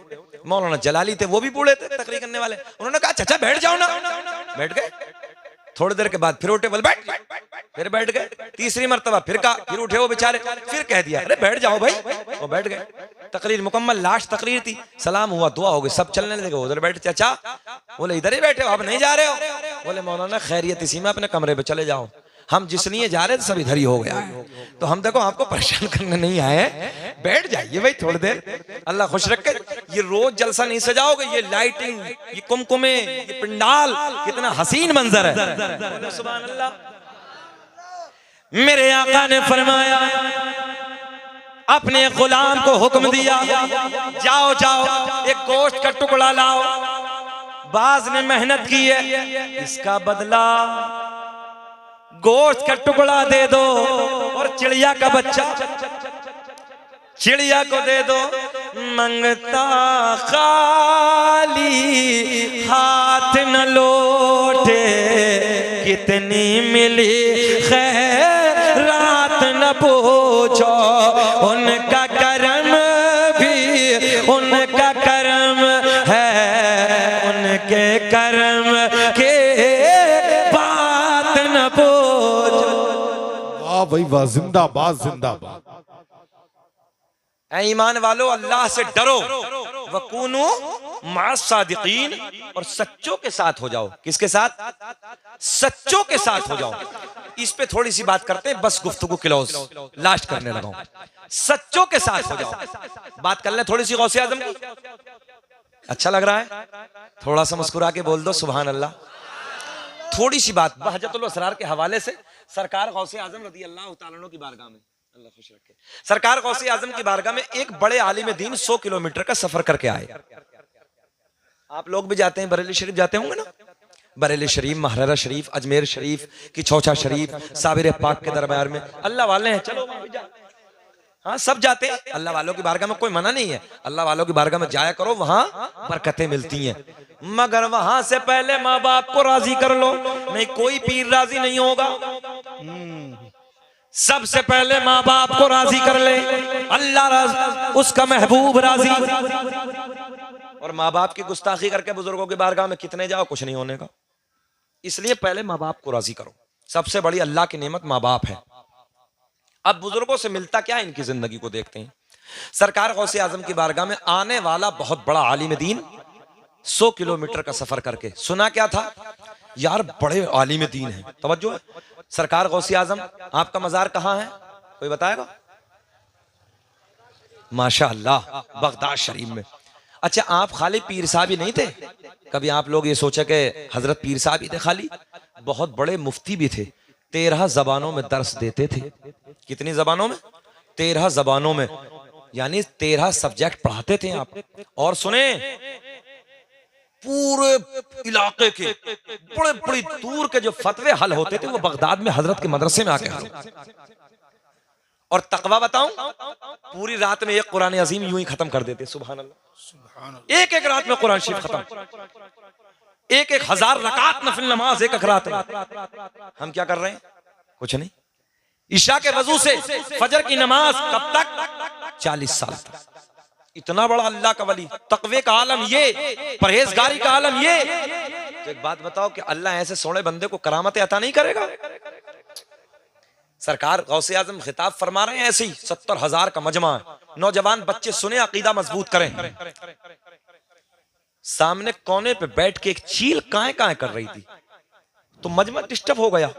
मौलाना जलाली थे, वो भी बूढ़े थे तकरीर करने वाले, उन्होंने कहा चाचा बैठ जाओ ना, बैठ गए। थोड़ी देर के बाद फिर उठे, बोले बैठ, फिर बैठ गए। तीसरी मर्तबा फिर कहा, फिर उठे वो बेचारे, फिर कह दिया अरे बैठ जाओ भाई, वो बैठ गए। तकरीर मुकम्मल, लास्ट तकरीर थी, सलाम हुआ, दुआ हो गई, सब चलने लगे। उधर बैठे, चाचा बोले इधर ही बैठे हो, आप नहीं जा रहे हो? बोले मौलाना खैरियत इसी में, अपने कमरे पे चले जाओ, हम जिस लिए जा रहे थे सब इधर ही हो गया है, तो हम देखो आपको परेशान करने नहीं आए, बैठ जाइए भाई थोड़ी देर, अल्लाह खुश रखे। ये रोज जलसा नहीं सजाओगे, ये लाइटिंग, ये कुमकुमे, ये पंडाल, कितना हसीन मंजर है। सुभान अल्लाह। मेरे आका ने फरमाया, अपने गुलाम को हुक्म दिया, जाओ जाओ एक गोश्त का टुकड़ा लाओ। बाज ने मेहनत की है, इसका बदला गोश्त का टुकड़ा दे दो और चिड़िया का बच्चा चिड़िया को दे दो। मंगता खाली हाथ न लौटे, कितनी मिली खैरात न पूछो, उनका करम भी उनका करम है, उनके करम के बात न पूछो। वाह भाई वाह, जिंदाबाद जिंदाबाद। ऐ ईमान वालो, अल्लाह से डरो, वकूनु मास सादिकीन, और सच्चों के साथ हो जाओ। किसके साथ? सच्चों के साथ हो जाओ। इस पे थोड़ी सी बात करते हैं, बस गुफ्तगू क्लोज, लास्ट करने लगा हूं। सच्चों के साथ हो जाओ। बात कर ले थोड़ी सी गौसे आजम की, अच्छा लग रहा है? थोड़ा सा मुस्कुरा के बोल दो सुभान अल्लाह। थोड़ी सी बात बहजतुल असरार के हवाले से, सरकार गौसे आजम रज़ी अल्लाह तआला अन्हु की बारगाह में, अल्लाह खुश रखे, सरकार गौसे आजम की बारगाह में एक बड़े आलिम दीन 100 किलोमीटर का सफर करके आए। आप लोग भी जाते हैं, बरेली शरीफ जाते होंगे ना, बरेली शरीफ, महरारा शरीफ, अजमेर शरीफ की चौचा शरीफ, साबिर पाक के दरबार में अल्लाह वाले हैं, चलो वहां भी जाते हैं। हाँ सब जाते हैं, अल्लाह वालों की बारगाह में कोई मना नहीं है, अल्लाह वालों की बारगाह में जाया करो, वहां बरकतें मिलती हैं, मगर वहां से पहले माँ बाप को राजी कर लो, नहीं कोई पीर राजी नहीं होगा। सबसे पहले माँ बाप को राजी कर ले, अल्लाह उसका महबूब राजी। और माँ बाप की गुस्ताखी करके बुजुर्गों की बारगाह में कितने जाओ, कुछ नहीं होने का। इसलिए पहले माँ बाप को राजी करो, सबसे बड़ी अल्लाह की नेमत माँ बाप है। अब बुजुर्गों से मिलता क्या, इनकी जिंदगी को देखते हैं। सरकार गौसे आजम की बारगाह में आने वाला बहुत बड़ा आलिम दीन 100 किलोमीटर का सफर करके, सुना क्या था यार, बड़े आलिम दीन है। तवज्जो है, सरकार गौसे आजम, आपका मजार कहाँ है, कोई बताएगा? माशाअल्लाह बगदाद शरीफ में। अच्छा आप खाली पीर साहब ही नहीं थे, कभी आप लोग ये सोचा कि हजरत पीर साहब ही थे खाली? बहुत बड़े मुफ्ती भी थे, 13 जबानों में दर्स देते थे। कितनी जबानों में? 13 जबानों में, यानी 13 सब्जेक्ट पढ़ाते थे आप। और सुने, पूरे इलाके के बड़े बड़ी दूर के जो फतवे हल होते थे वो बगदाद में हजरत के मदरसे में आके हल होते थे। और तकवा बताऊं, पूरी रात में एक कुरान अजीम यूं ही खत्म कर देते। सुभान अल्लाह, एक एक रात में कुरान शरीफ खत्म, एक एक हजार रकात नफिल नमाज एक एक रात में। हम क्या कर रहे हैं? कुछ नहीं। ईशा के वजू से फजर की नमाज कब तक? 40 साल तक। इतना बड़ा अल्लाह का वली, तकवे का आलम ये, परहेजगारी का आलम ये। तो एक बात बताओ कि अल्लाह ऐसे सोने बंदे को करामतें अता नहीं करेगा? सरकार गौसे आजम खिताब फरमा रहे हैं, ऐसे ही 70,000 का मजमा है, नौजवान बच्चे सुने, अकीदा मजबूत करें। सामने कोने पे बैठ के एक चील काए काए कर रही थी, तो मजमा डिस्टर्ब हो गया।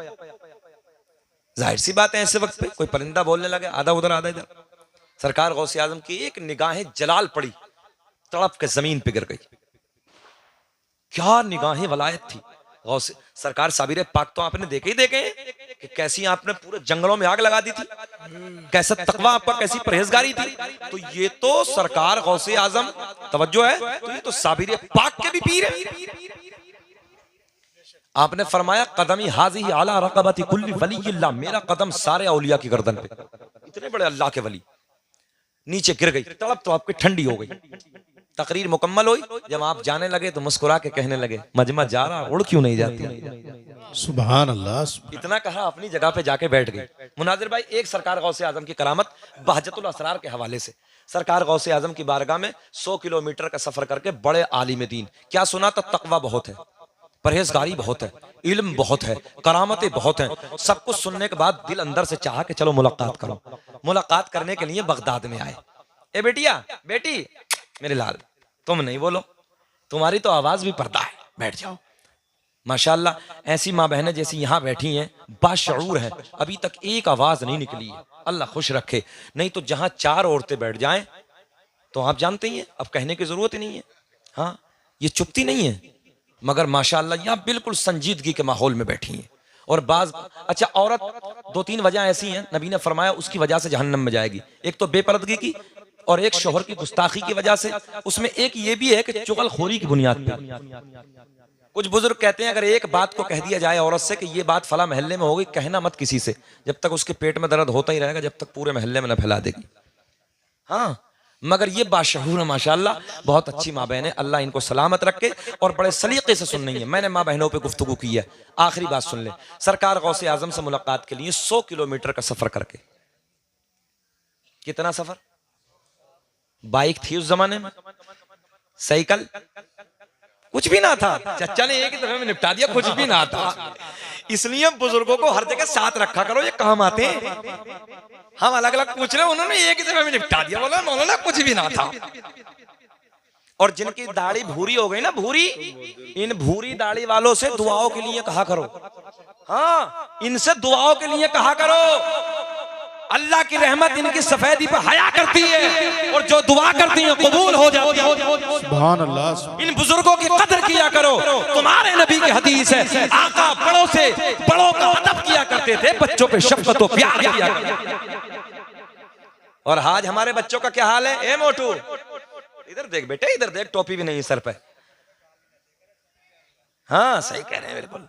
जाहिर सी बात है ऐसे वक्त पे कोई परिंदा बोलने लगे, आधा उधर आधा इधर। सरकार गौसे आजम की एक निगाहें जलाल पड़ी, तड़प के जमीन पे गिर गई। क्या निगाहें वलायत थी। गौसे सरकार साबिर पाक तो आपने देखे ही देखे कि कैसी आपने पूरे जंगलों में आग लगा दी थी, कैसा तकवा आपका, कैसी परहेजगारी थी। तो ये तो सरकार गौसे आजम, तवज्जो है, तो ये तो साबिर पाक के भी पीर है। आपने फरमाया कदमी हाजी आला रकबती कुल्ली वलीयिल्लाह, मेरा कदम सारे औलिया की गर्दन पे। इतने बड़े अल्लाह के वली नीचे गिर गई, तड़प तो आपकी ठंडी हो गई। तकरीर मुकम्मल हुई, जब आप जाने लगे तो मुस्कुरा के कहने लगे, मजमा जा रहा, उड़ क्यों नहीं जाती? सुभान अल्लाह। इतना कहा, अपनी जगह पे जाके बैठ गई। मुनाजिर भाई, एक सरकार गौसे आजम की करामत बहजतुल असरार के हवाले से। सरकार गौसे आजम की बारगाह में 100 किलोमीटर का सफर करके बड़े आलिम दीन, क्या सुना था? तकवा बहुत है, परहेजगारी बहुत है, इल्म बहुत है, करामतें बहुत हैं। सब कुछ सुनने के बाद दिल अंदर से चाहा कि चलो मुलाकात करो। मुलाकात करने के लिए बगदाद में आए। ए बेटिया, बेटी, मेरे लाल, तुम नहीं बोलो, तुम्हारी तो आवाज भी पर्दा है, बैठ जाओ। माशाअल्लाह, ऐसी माँ बहनें जैसी यहाँ बैठी हैं, बाशऊर हैं, अभी तक एक आवाज नहीं निकली है। अल्लाह खुश रखे। नहीं तो जहां 4 औरतें बैठ जाएं तो आप जानते ही हैं, अब कहने की जरूरत ही नहीं है। हाँ, ये चुपती नहीं है, मगर माशाअल्लाह यहाँ बिल्कुल संजीदगी के माहौल में बैठी हैं। और बाज, अच्छा, औरत 2-3 वजह ऐसी हैं, नबी ने फरमाया उसकी वजह से जहन्नम में जाएगी। एक तो बेपर्दगी की, और एक शोहर की गुस्ताखी की वजह से। उसमें एक ये भी है कि चुगलखोरी की बुनियाद पे। कुछ बुजुर्ग कहते हैं अगर एक बात को कह दिया जाए औरत से कि ये बात फला महल्ले में होगी, कहना मत किसी से, जब तक उसके पेट में दर्द होता ही रहेगा, जब तक पूरे महल्ले में न फैला देगी। हाँ, मगर ये बाशहूर है माशाअल्लाह, बहुत अच्छी माँ बहन है, अल्लाह इनको सलामत रखे और बड़े सलीके से सुन रही है। मैंने माँ बहनों पे गुफ्तगू की है। आखिरी बात सुन ले, सरकार गौसे आजम से मुलाकात के लिए 100 किलोमीटर का सफर करके। कितना सफर? बाइक थी उस जमाने में, साइकिल कुछ भी ना था, चचा ने एक ही दफे में निपटा दिया, कुछ भी ना था। इसलिए बुजुर्गों को हर जगह साथ रखा करो, ये काम आते हैं। हम अलग अलग पूछ रहे, उन्होंने एक ही दफे में निपटा दिया, बोला मौलाना कुछ भी ना था। और जिनकी दाढ़ी भूरी हो गई ना, भूरी, इन भूरी दाढ़ी वालों से दुआओं के लिए कहा करो। हाँ, इनसे दुआओं के लिए कहा करो। अल्लाह की रहमत इनकी सफेदी पर हया करती है, और जो दुआ करती है कबूल हो जाती है। सुभान अल्लाह। इन बुजुर्गों की कदर किया करो। तुम्हारे नबी की हदीस है, आका बड़ों से बड़ों का अदब किया करते थे, बच्चों पे शफकत और प्यार किया करते थे। और आज हमारे बच्चों का क्या हाल है? ए मोटू, इधर देख बेटे, इधर देख, टोपी भी नहीं सर पे। हाँ, सही कह रहे हैं बिल्कुल।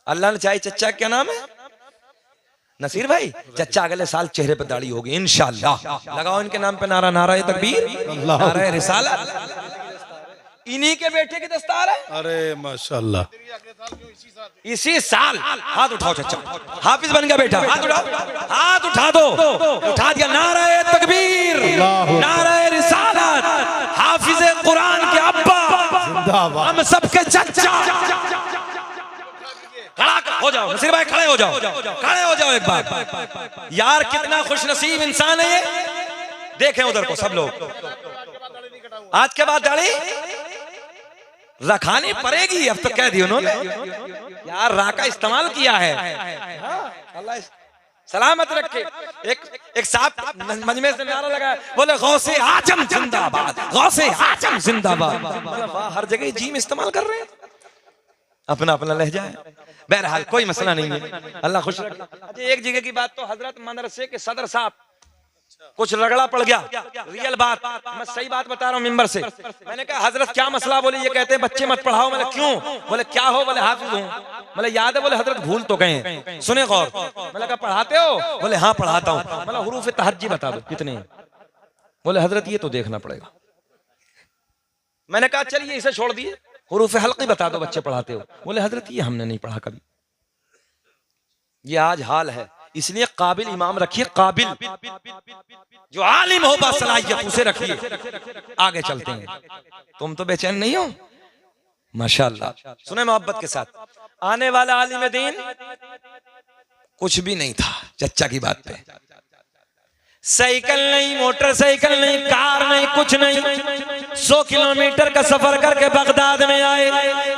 अल्लाह ने चाहे, चचा क्या नाम है? नसीर भाई, चचा अगले साल चेहरे पे दाढ़ी होगी इंशाअल्लाह। लगाओ इनके नाम पे नारा, नारा तकबीर, नारा रिसालत। इन्हीं के बेटे की दस्तार है। अरे माशाअल्लाह, इसी साल। हाथ उठाओ चचा, हाफिज बन गया बेटा, हाथ उठाओ, हाथ उठा दो, उठा दिया। नारा तकबीर, नारा रिसालत, हाफिज कुरान के अब्बा, हम सबके चचा। खड़ा हो जाओ नसीर भाई, खड़े हो जाओ, खड़े हो जाओ एक बार। यार कितना खुश नसीब इंसान है ये। देखें उधर को सब लोग। आज के बाद दाढ़ी रखानी पड़ेगी, अब तो कह दी उन्होंने। यार रा का इस्तेमाल किया है। अल्लाह सलामत रखे। एक साहब मजमे से नारा लगा, बोले गौसे आजम जिंदाबाद, गौसे आजम जिंदाबाद। हर जगह जीम इस्तेमाल कर रहे हैं, अपना अपना लहजा है। बहरहाल कोई मसला नहीं है, अल्लाह खुश रखे। अच्छा, एक जगह की बात तो, हजरत मदरसे के सदर साहब कुछ रगड़ा पड़ गया, रियल बात, मैं सही बात बता रहा हूँ मिंबर से। मैंने कहा हजरत क्या मसला? बोले ये कहते हैं बच्चे मत पढ़ाओ। मैंने क्यों? बोले क्या हो? बोले हाफिज हूँ। बोले याद है? बोले हजरत भूल तो गए। सुने गौर। मैंने कहा पढ़ाते हो? बोले हाँ पढ़ाता हूँ। बोले हुरूफ तहज्जी बता दो कितने? बोले हजरत ये तो देखना पड़ेगा। मैंने कहा चलिए इसे छोड़ दिए, हुरूफ हल्की बता दो बच्चे पढ़ाते हो। बोले हजरत ये हमने नहीं पढ़ा कभी। ये आज हाल है, इसलिए काबिल इमाम रखिए, काबिल जो आलिम हो बासलाहियत उसे रखिए, आगे चलते हैं। तुम तो बेचैन नहीं हो? माशाअल्लाह। सुने मोहब्बत के साथ, आने वाला आलिम दीन कुछ भी नहीं था चच्चा की बात पे। साइकिल नहीं, मोटरसाइकिल नहीं, कार नहीं, कुछ नहीं। 100 किलोमीटर का सफर करके बगदाद में आए।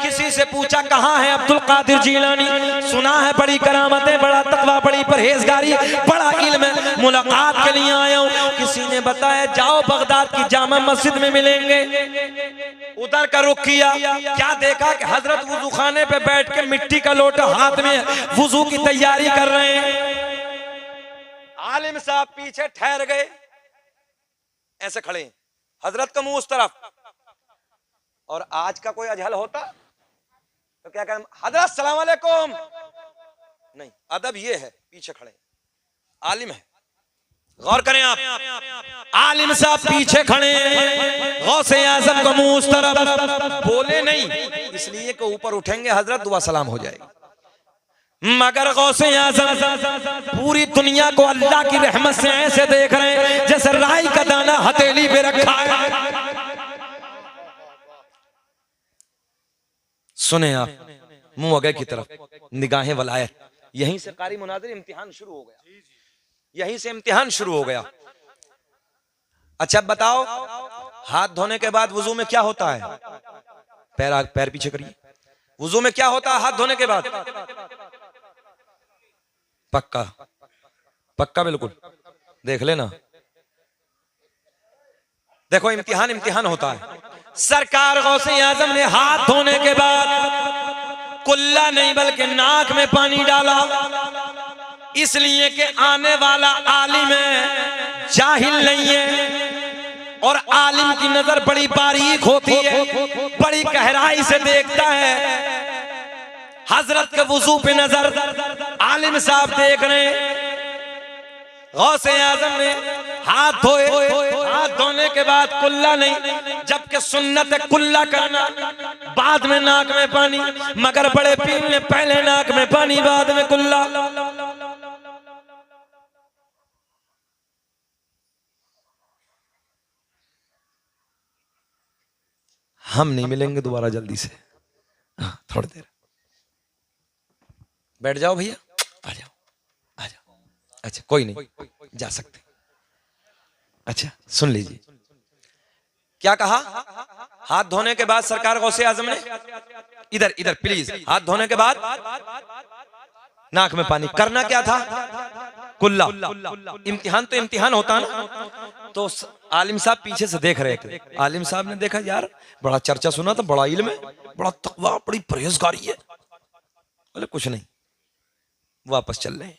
किसी से पूछा कहाँ है अब्दुल कादिर जीलानी? सुना है बड़ी करामतें, बड़ा तकवा, बड़ी परहेजगारी, बड़ा इल्म, मुलाकात के लिए आया हूँ। किसी ने बताया जाओ बगदाद की जामा मस्जिद में मिलेंगे। उधर का रुख किया, क्या देखा कि हजरत वुजू खाने पे बैठ के मिट्टी का लोटा हाथ में वुजू की तैयारी कर रहे हैं। आलिम साहब पीछे ठहर गए, ऐसे खड़े, हजरत का मुंह उस तरफ। और आज का कोई अजहल होता तो क्या कहें? हजरत सलाम अलैकुम। नहीं, अदब ये है, पीछे खड़े, आलिम है। गौर करें आप, आलिम साहब पीछे खड़े हैं, गौसे आजम का मुंह उस तरफ। बोले नहीं, इसलिए कि ऊपर उठेंगे हजरत दुआ सलाम हो जाएगी। मगर गौसे आज़म पूरी दुनिया को अल्लाह की रहमत से ऐसे देख रहे हैं जैसे राई का दाना हथेली पे रखा है। सुने आप, मुंह आगे की तरफ, निगाहें वलायत। यहीं से कारी मुनाज़िर इम्तिहान शुरू हो गया, यहीं से इम्तिहान शुरू हो गया। अच्छा बताओ, हाथ धोने के बाद वुजू में क्या होता है? पैर पीछे करिए। वुजू में क्या होता है हाथ धोने के बाद? पक्का पक्का बिल्कुल, देख लेना। देखो इम्तिहान होता है। सरकार गौसे आजम ने हाथ धोने के बाद कुल्ला नहीं बल्कि नाक में पानी डाला, इसलिए कि आने वाला आलिम है, जाहिल नहीं है। और आलिम की नजर बड़ी बारीक होती है, बड़ी गहराई से देखता है। हजरत के वुजू पे नजर, आलिम साहब देख रहे हैं। गौसे आजम ने हाथ धोए, हाथ धोने के बाद कुल्ला नहीं, जबकि सुन्नत है कुल्ला करना, बाद में नाक में पानी। मगर बड़े पीर ने पहले नाक में पानी बाद में कुल्ला। हम नहीं मिलेंगे दोबारा जल्दी से, थोड़ी देर बैठ जाओ भैया, आ जाओ आ जाओ। अच्छा कोई नहीं, जा सकते। अच्छा सुन लीजिए क्या कहा। हाथ धोने के बाद सरकार गौसे आजम ने, इधर प्लीज, हाथ धोने के बाद नाक में पानी। करना क्या था? कुल्ला। इम्तिहान तो इम्तिहान होता ना। तो आलिम साहब पीछे से देख रहे थे। आलिम साहब ने देखा यार बड़ा चर्चा सुना था, बड़ा इल्म है, बड़ा तकवा, बड़ी परहेजगारी है। बोले कुछ नहीं, वापस चल रहे हैं।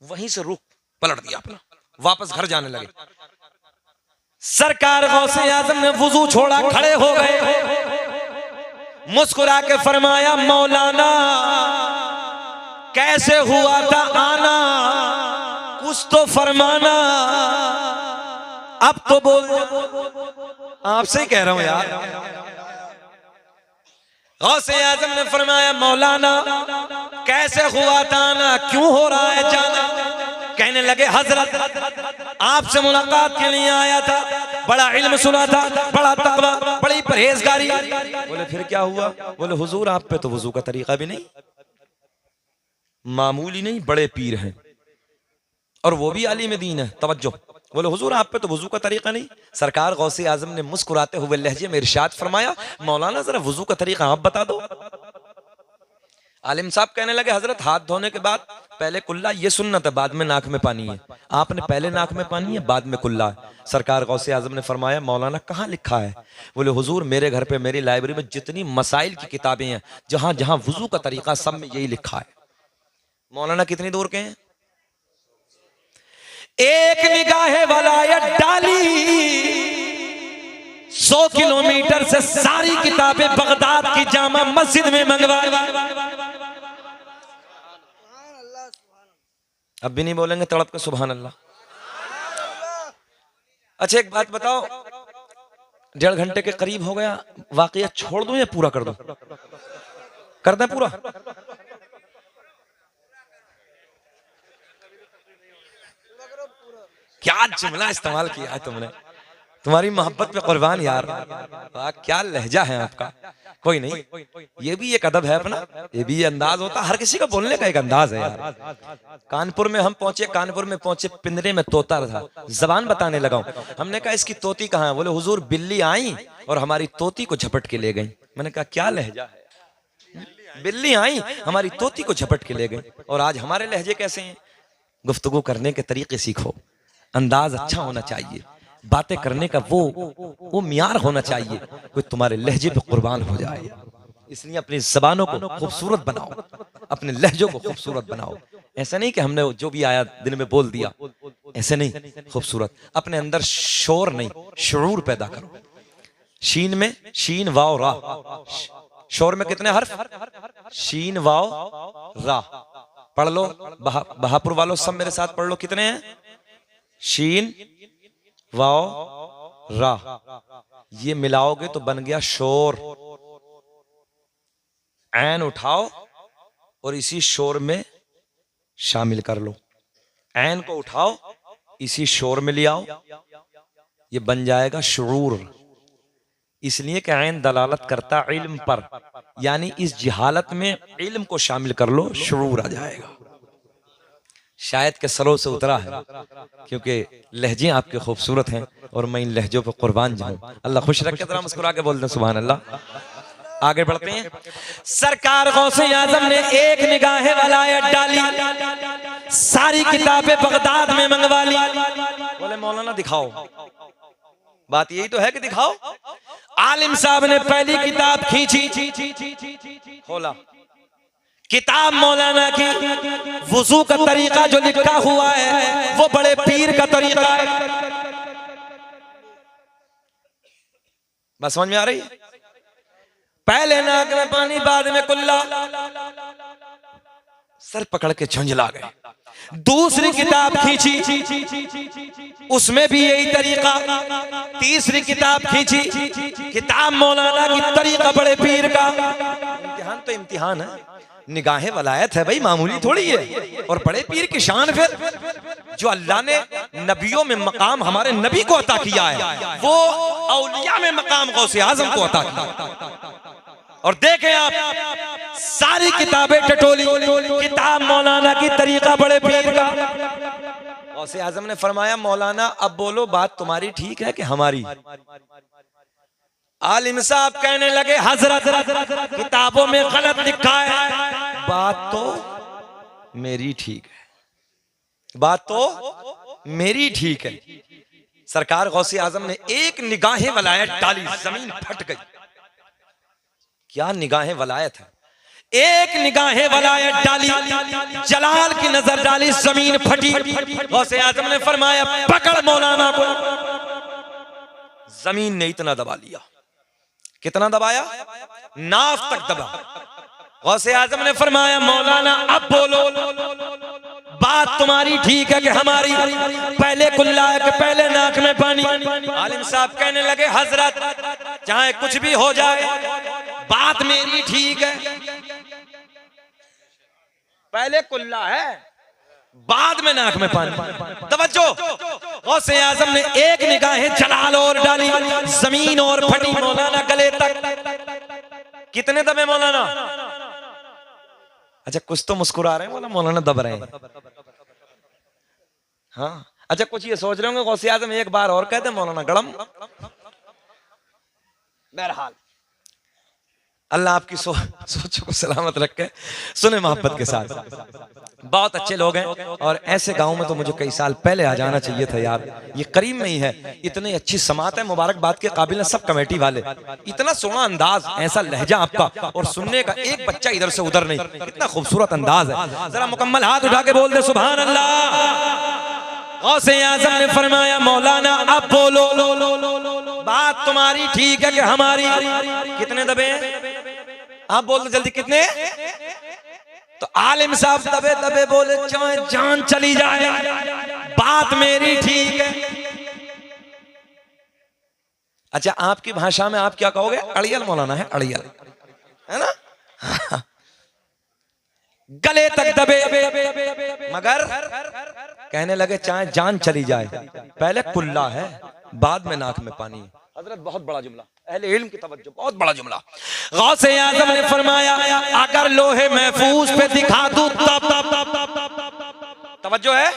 वहीं से रुख पलट दिया अपना, वापस घर जाने लगे। सरकार गौसे आजम ने वुजू छोड़ा, खड़े हो गए, मुस्कुरा के फरमाया मौलाना कैसे हुआ था आना, कुछ तो फरमाना। अब तो बोल, आपसे ही कह रहा हूं यार। गौसे आजम ने फरमाया मौलाना कैसे हुआ था आना, क्यों हो रहा है जाना? कहने लगे हजरत आपसे मुलाकात के लिए आया था, बड़ा इल्म सुना था, बड़ा तकवा, बड़ी परहेजगारी। बोले फिर क्या हुआ? बोले हुजूर आप पे तो वुजू का तरीका भी नहीं, मामूली नहीं, बड़े पीर हैं और वो भी आलिम दीन है। तवज्जो। बोले हुजूर आप पे तो वुजू का तरीका नहीं। सरकार गौसे आजम ने मुस्कुराते हुए लहजे में इरशाद फरमाया मौलाना जरा वुजू का तरीका आप बता दो। आलिम साहब कहने लगे हजरत हाथ धोने के बाद पहले कुल्ला, ये सुन्नत है, बाद में नाक में पानी है। आपने पहले नाक में पानी है, बाद में कुल्ला है। सरकार गौसे आजम ने फरमाया मौलाना कहाँ लिखा है? बोले हुजूर मेरे घर पे, मेरी लाइब्रेरी में जितनी मसाइल की किताबें हैं, जहां जहां वुजू का तरीका, सब में यही लिखा है। मौलाना कितनी दूर के हैं? एक निगाहे वलायत डाली, 100 किलोमीटर से सारी किताबें बगदाद की जामा मस्जिद में मंगवाई। अब भी नहीं बोलेंगे तड़प के सुभान अल्लाह। अच्छा एक बात बताओ, 1.5 घंटे के करीब हो गया, वाकया छोड़ दूं या पूरा कर दूं? कर दें पूरा? क्या जुमला इस्तेमाल किया है तुमने, तुम्हारी मोहब्बत पे कुर्बान यार। वाह क्या लहजा है आपका। कोई नहीं, ये भी एक अदब है अपना, ये भी अंदाज होता, हर किसी का बोलने का एक अंदाज है यार। कानपुर में हम पहुंचे, कानपुर में पहुंचे, पिंजरे में तोता था, जबान बताने लगा। हमने कहा इसकी तोती कहाँ है? बोले हुजूर बिल्ली आई और हमारी तोती को झपट के ले गई। मैंने कहा क्या लहजा है, बिल्ली आई हमारी तोती को झपट के ले गई। और आज हमारे लहजे कैसे हैं? गुफ्तगू करने के तरीके सीखो, अंदाज अच्छा होना चाहिए, बातें करने का वो मियार होना चाहिए, कोई तुम्हारे लहजे पे कुर्बान हो जाए। इसलिए अपनी जबानों को खूबसूरत बनाओ, अपने लहजों को खूबसूरत बनाओ। ऐसा नहीं कि हमने जो भी आया दिन में बोल दिया, ऐसे नहीं, खूबसूरत। अपने अंदर शोर नहीं, शुऊर पैदा करो। शीन में शीन वाव रा, शोर में कितने हर्फ? शीन वाव रा। पढ़ लो बहापुर वालों, सब मेरे साथ पढ़ लो। कितने हैं? शीन वाव रा, ये मिलाओगे तो बन गया शोर। ऐन उठाओ और इसी शोर में शामिल कर लो। ऐन को उठाओ, इसी शोर में ले आओ, ये बन जाएगा शुऊर। इसलिए कि ऐन दलालत करता इल्म पर, यानी इस जहालत में इल्म को शामिल कर लो, शुऊर आ जाएगा। शायद के सरों से उतरा है, क्योंकि लहजे आपके खूबसूरत हैं और मैं इन लहजों पर कुर्बान जाऊं। अल्लाह खुश रखे। जरा मुस्कुरा के बोल दें सुभान अल्लाह। आगे बढ़ते हैं। सरकार गौसे आजम ने एक निगाहे वलायत डाली, सारी किताबें बगदाद में मंगवा ली। बोले मौलाना दिखाओ, बात यही तो है कि दिखाओ। आलिम साहब ने पहली किताब खींची, खोला, किताब मौलाना की वुजू का तरीका जो लिखा हुआ है वो बड़े पीर का तरीका है। बस समझ में आ रही है? पहले नाक में पानी, बाद में कुल्ला, सर पकड़ के झुंझला गए। दूसरी किताब खींची, उसमें भी यही तरीका। तीसरी किताब खींची, किताब मौलाना की तरीका बड़े पीर का। इम्तिहान तो इम्तिहान है, निगाहे वलायत है भाई, मामूली थोड़ी है। और बड़े पीर की शान, फिर जो अल्लाह ने नबियों में मकाम हमारे नबी को अता किया है, वो औलिया में मकाम गौसे आजम को अता किया। और देखें आप, सारी किताबें टटोली, किताब मौलाना की तरीका बड़े पीर का। गौसे आजम ने फरमाया मौलाना अब बोलो, बात तुम्हारी ठीक है कि हमारी? आलिम साहब कहने लगे हजरत किताबों में गलत लिखा है। बात तो मेरी ठीक है, बात तो मेरी ठीक है। सरकार गौसे आजम ने एक निगाहे वलायत डाली, जमीन फट गई। क्या निगाहे वलायत है? एक निगाहे वलायत डाली, जलाल की नजर डाली, जमीन फटी। गौसे आजम ने फरमाया पकड़ मौलाना को। जमीन ने इतना दबा लिया, कितना दबाया? नाफ तक दबा। गौसे आजम ने फरमाया मौलाना अब बोलो, बात तुम्हारी ठीक है कि हमारी? पहले कुल्ला है कि पहले नाक में पानी? आलिम साहब कहने लगे हजरत चाहे कुछ भी हो जाए, बात मेरी ठीक है। पहले कुल्ला है, बाद में नाक में पानी। तवज्जो, गौसे आजम ने एक निगाहें जलाल और डाली, जमीन और फटी, मौलाना गले तक। कितने दबे मौलाना? अच्छा कुछ तो मुस्कुरा रहे हैं, बोला मौलाना दब रहे हैं। हाँ अच्छा, कुछ ये सोच रहे होंगे गौसे आजम एक बार और कहते मौलाना गड़म। बहरहाल अल्लाह आपकी सोचों को सलामत रखे। सुने मोहब्बत के साथ, बहुत अच्छे लोग हैं और ऐसे गांव में तो मुझे कई साल पहले आ जाना चाहिए था यार। ये करीब में ही है, इतनी अच्छी समात है, मुबारकबाद के काबिल है सब कमेटी वाले। इतना सोना अंदाज, ऐसा लहजा आपका, और सुनने का एक बच्चा इधर से उधर नहीं, इतना खूबसूरत अंदाज है। जरा मुकम्मल हाथ उठा के बोल दे सुभान अल्लाह। गौसे आजम ने फरमाया मौलाना अब बोलो, बात तुम्हारी ठीक है कि हमारी? कितने दबे आप बोल दो जल्दी, कितने? तो आलिम साहब दबे दबे बोले चाहे जान चली जाए बात मेरी ठीक है। अच्छा, आपकी भाषा में आप क्या कहोगे? अड़ियल मौलाना है, अड़ियल है ना। गले तक दबे मगर कहने लगे चाहे जान चली जाए, पहले कुल्ला है बाद में नाक में पानी है। हजरत बहुत बड़ा जुमला, अहले इल्म की तवज्जो, बहुत बड़ा जुमला। गौसे आज़म ने फरमाया अगर लोहे महफूज पे दिखा दूं तब, तवज्जो है,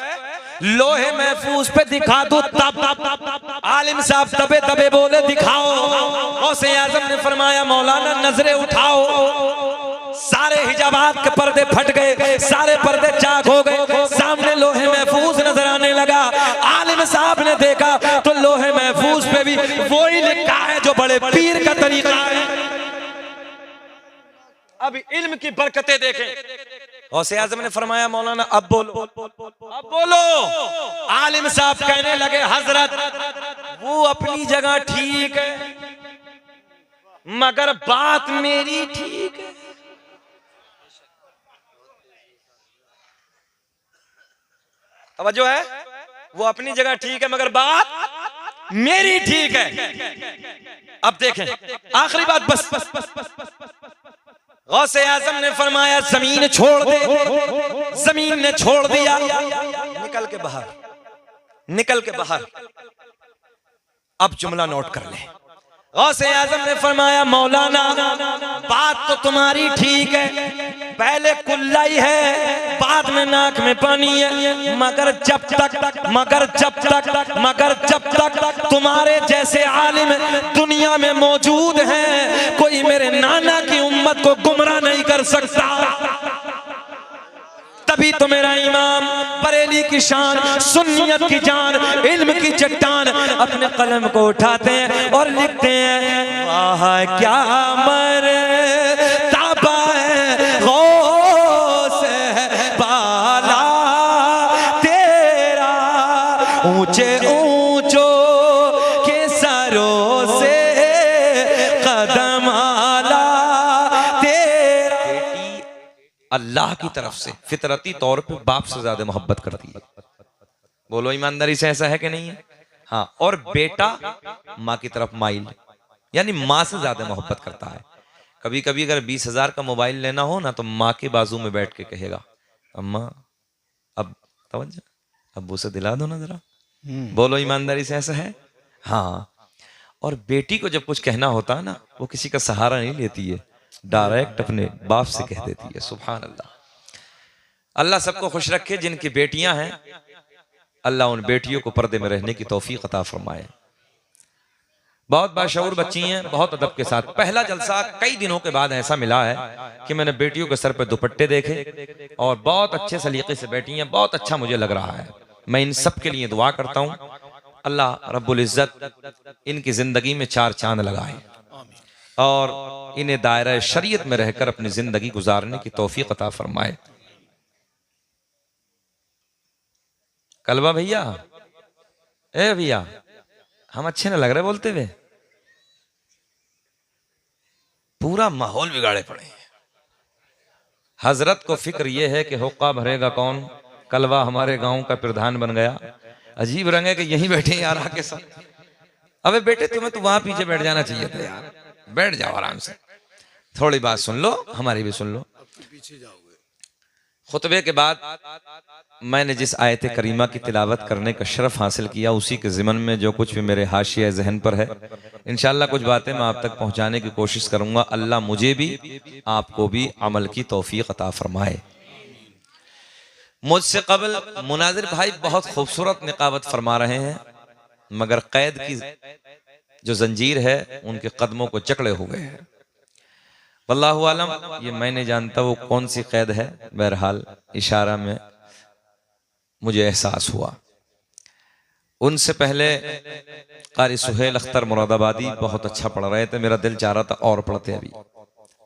लोहे महफूज पे दिखा दूं तब। आलिम साहब दबे दबे बोले दिखाओ। गौसे आज़म ने फरमाया मौलाना नजरें उठाओ। सारे हिजाबात के पर्दे फट गए, सारे पर्दे चाक हो गए, सामने लोहे महफूज नजर आने लगा। आलिम साहब ने देखा तो लोहे महफूज पे भी वही लिखा है जो बड़े पीर का तरीका है। अब इल्म की बरकतें देखें। गौसे आज़म ने फरमाया मौलाना अब बोलो, अब बोलो। आलिम साहब कहने लगे हजरत वो अपनी जगह ठीक है मगर बात मेरी ठीक है। तवज्जो है, वो अपनी जगह ठीक है मगर बात मेरी ठीक है। अब देखें आखिरी बात, बस। गौसे आज़म ने फरमाया जमीन छोड़ दे। जमीन ने छोड़ दिया, निकल के बाहर, निकल के बाहर। अब जुमला नोट कर ले। गौसे आज़म ने फरमाया मौलाना बात तो तुम्हारी ठीक है, पहले कुल्ला ही है बाद में नाक में पानी है, मगर जब तक तुम्हारे जैसे आलिम दुनिया में मौजूद हैं कोई मेरे नाना की उम्मत को गुमराह नहीं कर सकता। तभी तो मेरा इमाम बरेली की शान, सुन्नियत की जान, इल्म की चट्टान अपने कलम को उठाते हैं और लिखते हैं वाह क्या मर्तबा है गौसे बाला तेरा, ऊंचे ऊंचों के सरों से कदम आला तेरा। बेटी अल्लाह की तरफ से फितरती तौर पे बाप से ज्यादा मोहब्बत करती है। बोलो ईमानदारी से ऐसा है कि नहीं है? हाँ, और बेटा माँ की तरफ माइल, यानी माँ से ज्यादा मोहब्बत करता है। कभी कभी अगर 20,000 का मोबाइल लेना हो ना तो माँ के बाजू में बैठ के कहेगा अम्मा अब तवज्जो, अब्बू से दिला दो ना जरा। बोलो ईमानदारी से ऐसा है? हाँ। और बेटी को जब कुछ कहना होता है ना वो किसी का सहारा नहीं लेती है, डायरेक्ट अपने बाप से कह देती है। सुभान अल्लाह। अल्लाह सबको खुश रखे। जिनकी बेटियां हैं अल्लाह उन बेटियों को पर्दे में रहने की तौफीक अता फरमाए। बहुत बाशऊर बच्ची हैं, बहुत अदब के साथ। पहला जलसा कई दिनों के बाद ऐसा मिला है कि मैंने बेटियों के सर पे दुपट्टे देखे और बहुत अच्छे सलीके से बैठी हैं, बहुत अच्छा मुझे लग रहा है। मैं इन सब के लिए दुआ करता हूँ अल्लाह रब्बुल इज्जत इनकी जिंदगी में 4 चांद लगाए और इन्हें दायरा शरीयत में रहकर अपनी जिंदगी गुजारने की तौफीक अता फरमाए। कलवा भैया, ए भैया, हम अच्छे न लग रहे बोलते हुए, पूरा माहौल बिगाड़े पड़े हैं। हजरत को फिक्र यह है कि हुक्का भरेगा कौन, कलवा हमारे गांव का प्रधान बन गया। अजीब रंग है कि यहीं बैठे हैं यार आके साथ। अबे बेटे तुम्हें तो वहां पीछे बैठ जाना चाहिए था यार, बैठ जाओ आराम से, थोड़ी बात सुन लो, हमारी भी सुन लो। खुतबे के बाद मैंने जिस आयत करीमा की तिलावत करने का शरफ हासिल किया उसी के ज़िमन में जो कुछ भी मेरे हाशिया ज़हन पर है इंशाअल्लाह कुछ बातें मैं आप तक पहुंचाने की कोशिश करूंगा। अल्लाह मुझे भी आपको भी अमल की तौफीक अता फरमाए। मुझसे कबल मुनाजिर भाई बहुत खूबसूरत निकाबत फरमा रहे हैं मगर कैद की जो जंजीर है उनके कदमों को जकड़े हुए हैं। वल्लाहु आलम, ये मैं नहीं जानता वो कौन सी कैद है, बहरहाल इशारा में मुझे एहसास हुआ। उनसे पहले कारी सुहेल अख्तर मुरादाबादी बहुत अच्छा पढ़ रहे थे, मेरा दिल चाह रहा था और पढ़ते अभी।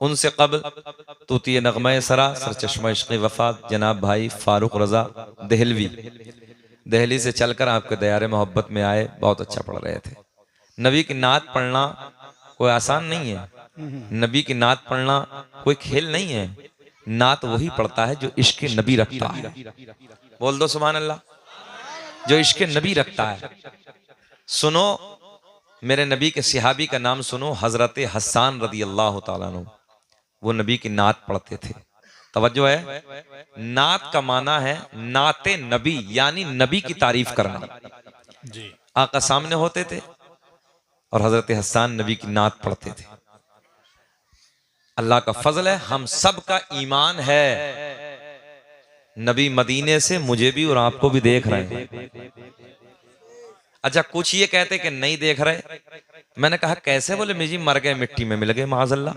उनसे कबल तूती नगमा सरा सर चश्मा इश्क़ वफात जनाब भाई फारूक रजा दहलवी, दिल्ली से चलकर आपके दयारे मोहब्बत में आए, बहुत अच्छा पढ़ रहे थे। नबी की नात पढ़ना कोई आसान नहीं है, नबी की नात पढ़ना कोई खेल नहीं है। नात वही पढ़ता है जो इश्क नबी रखता है। बोल दो सुभान अल्लाह। जो इश्क नबी रखता है। सुनो मेरे नबी के सिहाबी का नाम सुनो, हजरत हसन रदी अल्लाह तआला अन्हु। वो नबी की नात पढ़ते थे। तवज्जो है, नात का माना है नाते नबी, यानी नबी की तारीफ करना। जी। आका सामने होते थे और हजरत हसन नबी की नात पढ़ते थे। अल्लाह का फजल है, हम सब का ईमान है। नबी मदीने से मुझे भी और आपको भी देख रहे हैं। अच्छा, कुछ ये कहते कि नहीं देख रहे। मैंने कहा कैसे? बोले मिजी मर गए, मिट्टी में मिल गए, माज़अल्लाह,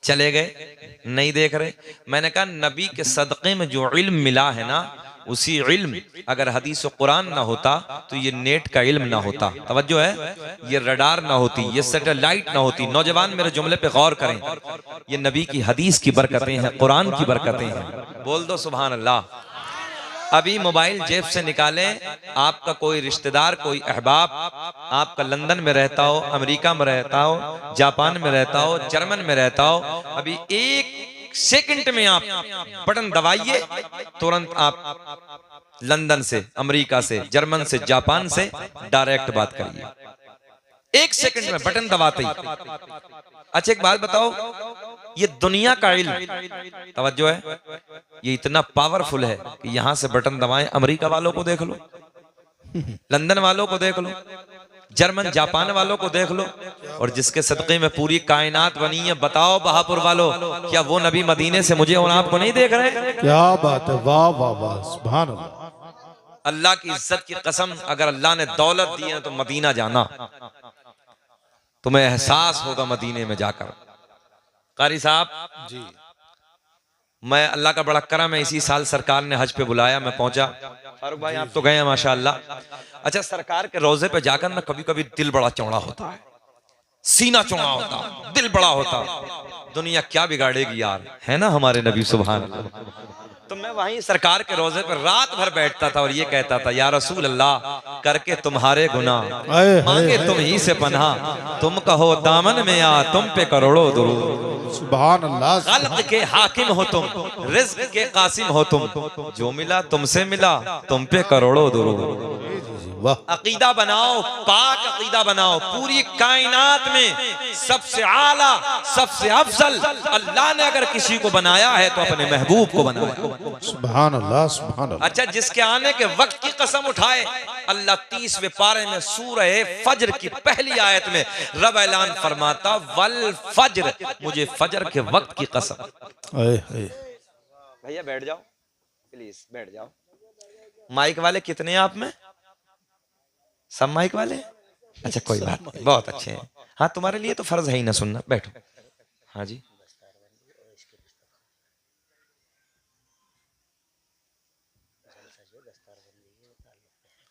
चले गए, नहीं देख रहे। मैंने कहा नबी के सदक़े में जो इल्म मिला है ना, उसी इल्म अगर हदीस और कुरान ना होता तो ये नेट का इल्म ना होता। तवज्जो है, ये रडार ना होती, ये सैटेलाइट ना होती। नौजवान मेरे जुमले पे गौर करें, ये नबी की हदीस की बरकतें हैं, कुरान की बरकतें हैं। बोल दो सुभान अल्लाह। अभी मोबाइल जेब से निकालें, आपका कोई रिश्तेदार, कोई अहबाब आपका लंदन में रहता हो, अमेरिका में रहता हो, जापान में रहता हो, जर्मन में रहता हो, अभी एक सेकंड में आप बटन दबाइए, तुरंत आप लंदन से, अमेरिका से, जर्मन से, जापान से डायरेक्ट बात करिए। एक सेकंड में बटन दबाते ही। अच्छा एक बात बताओ, ये दुनिया का इल्म, तवज्जो है, ये इतना पावरफुल है कि यहां से बटन दबाएं, अमेरिका वालों को देख लो, लंदन वालों को देख लो, जर्मन जापान वालों को देख लो, और जिसके सदक़े में पूरी कायनात बनी है। बताओ बहापुर वालों, क्या वो नबी मदीने से मुझे और आपको नहीं देख रहे? क्या बात है, वाह वाह वाह, सुभान अल्लाह। अल्लाह की इज्जत की कसम, अगर अल्लाह ने दौलत दी है तो मदीना जाना, तुम्हें एहसास होगा मदीने में जाकर। कारी साहब जी। मैं, अल्लाह का बड़ा करम है, इसी साल सरकार ने हज पे बुलाया, मैं पहुंचा। फारूक भाई आप तो गए हैं माशाअल्लाह। अच्छा, सरकार के रोजे पे जाकर ना कभी कभी दिल बड़ा चौड़ा होता है, सीना चौड़ा होता है, दिल बड़ा होता है। दुनिया क्या बिगाड़ेगी यार, है ना हमारे नबी सुभान अल्लाह। तो मैं वहीं सरकार के रोजे पर रात भर बैठता था और ये कहता था, या रसूल अल्लाह, करके तुम्हारे गुनाह मांगे तुम ही से पनाह, तुम कहो दामन में आ, तुम पे करोड़ों दुरूद। सुभान अल्लाह। खल्क के हाकिम हो तुम, रिज़्क के कासिम हो तुम, जो मिला तुमसे मिला, तुम पे करोड़ों दुरूद। अकीदा बनाओ, पाक अकीदा बनाओ। पूरी कायनात में सबसे आला, सबसे अफजल अल्लाह ने अगर किसी को बनाया है तो अपने महबूब को बनाया। सुभान अल्लाह, सुभान अल्लाह। अच्छा, जिसके आने के वक्त की कसम उठाए, अल्लाह 30वें पारे में सूरह फज्र की पहली आयत में रब ऐलान फरमाता, वल फज्र, मुझे फज्र के वक्त की कसम। भैया बैठ जाओ प्लीज, बैठ जाओ। माइक वाले कितने हैं आप में? सब माइक वाले? अच्छा कोई बात नहीं, बहुत अच्छे हैं। हाँ, तुम्हारे लिए तो फर्ज है ही ना सुनना, बैठो। हाँ जी,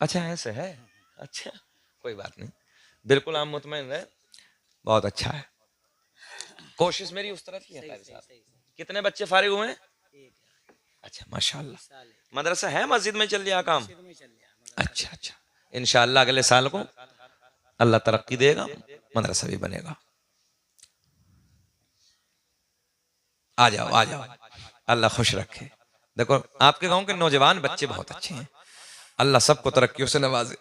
अच्छा ऐसे है, अच्छा कोई बात नहीं, बिल्कुल आप मुतमईन रहे, बहुत अच्छा है। कोशिश मेरी उस तरफ ही है। कितने बच्चे फारिग हुए हैं? अच्छा माशाल्लाह। मदरसा है, मस्जिद में चल रहा काम? अच्छा अच्छा, इंशाअल्लाह अगले साल को अल्लाह तरक्की देगा, मदरसा भी बनेगा। आ जाओ आ जाओ, अल्लाह खुश रखे। देखो आपके गांव के नौजवान बच्चे बहुत अच्छे हैं, अल्लाह सबको तरक्कियों से नवाजे।